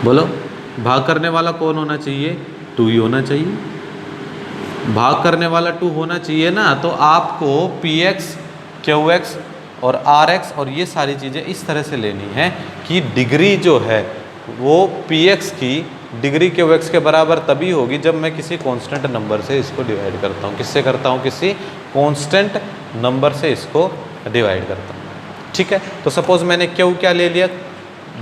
बोलो, भाग करने वाला कौन होना चाहिए, 2 ही होना चाहिए। भाग करने वाला 2 होना चाहिए ना, तो आपको px, qx और rx और ये सारी चीज़ें इस तरह से लेनी है कि डिग्री जो है वो px की डिग्री qx के बराबर तभी होगी जब मैं किसी कांस्टेंट नंबर से इसको डिवाइड करता हूँ। किससे करता हूँ, किसी कांस्टेंट नंबर से इसको डिवाइड करता हूँ। ठीक है, तो सपोज मैंने q क्या ले लिया,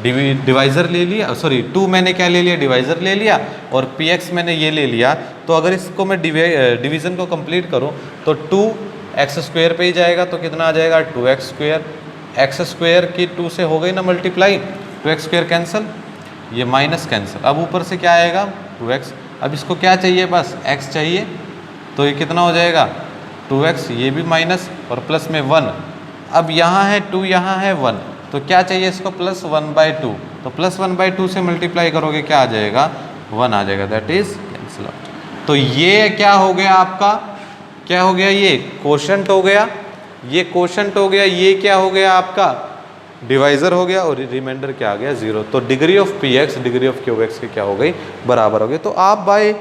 डिवाइज़र ले लिया, सॉरी 2 मैंने क्या ले लिया, डिवाइज़र ले लिया, और px मैंने ये ले लिया। तो अगर इसको मैं डिवीज़न को कंप्लीट करूँ तो 2x स्क्वेयर पे ही जाएगा, तो कितना आ जाएगा 2x स्क्वेयर, एक्स स्क्वेयर की 2 से हो गई ना मल्टीप्लाई, 2x स्क्वेयर कैंसिल, ये माइनस कैंसिल, अब ऊपर से क्या आएगा 2x। अब इसको क्या चाहिए, बस x चाहिए, तो ये कितना हो जाएगा 2x, ये भी माइनस और प्लस में 1। अब यहाँ है 2, यहाँ है 1, तो क्या चाहिए इसको +1/2, तो +1/2 से मल्टीप्लाई करोगे क्या आ जाएगा 1 आ जाएगा, दैट इज कैंसिल आउट। तो ये क्या हो गया आपका, क्या हो गया, ये क्वोशंट हो गया, ये क्वोशंट हो गया, ये क्या हो गया आपका डिवाइज़र हो गया, और रिमाइंडर क्या आ गया 0। तो degree of px degree of qx की क्या हो गई, बराबर हो गई। तो आप बाय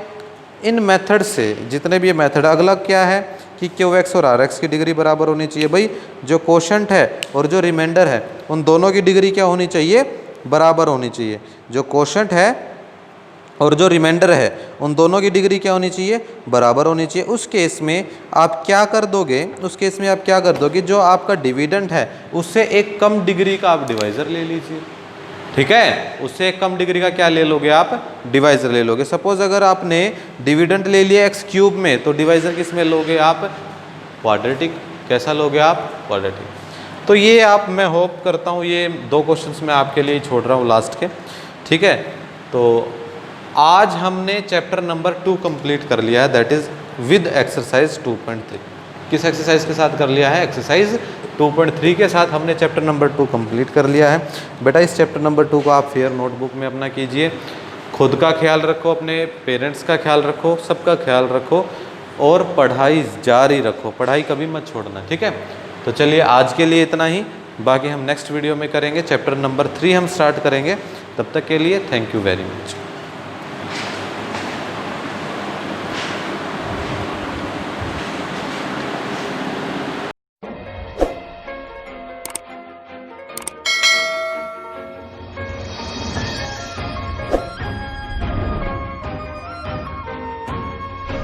इन मेथड से, जितने भी ये मेथड, अगला क्या है कि qx और rx की डिग्री बराबर होनी चाहिए। भाई जो क्वोशंट है और जो रिमाइंडर है उन दोनों की डिग्री क्या होनी चाहिए, बराबर होनी चाहिए। जो क्वोशंट है और जो रिमाइंडर है उन दोनों की डिग्री क्या होनी चाहिए, बराबर होनी चाहिए। उस केस में आप क्या कर दोगे, उस केस में आप क्या कर दोगे, जो आपका डिविडेंड है उससे एक कम डिग्री का आप डिवाइज़र ले लीजिए। ठीक है, उससे एक कम डिग्री का क्या ले लोगे आप, डिवाइज़र ले लोगे। सपोज अगर आपने डिविडेंड ले लिया x³ में, तो डिवाइज़र किस में लोगे आप, क्वाड्रेटिक। कैसा लोगे आप, क्वाड्रेटिक। तो ये आप, मैं होप करता हूँ ये 2 क्वेश्चंस मैं आपके लिए छोड़ रहा हूँ लास्ट के। ठीक है, तो आज हमने चैप्टर नंबर 2 कंप्लीट कर लिया है, दैट इज़ विद एक्सरसाइज 2.3। किस एक्सरसाइज के साथ कर लिया है? एक्सरसाइज 2.3 के साथ हमने चैप्टर नंबर 2 कंप्लीट कर लिया है। बेटा इस चैप्टर नंबर 2 को आप फेयर नोटबुक में अपना कीजिए। खुद का ख्याल रखो, अपने पेरेंट्स का ख्याल रखो, सबका ख्याल रखो और पढ़ाई जारी रखो, पढ़ाई कभी मत छोड़ना, ठीक है। तो चलिए आज के लिए इतना ही, बाकी हम नेक्स्ट वीडियो में करेंगे। चैप्टर नंबर 3 हम स्टार्ट करेंगे। तब तक के लिए थैंक यू वेरी मच।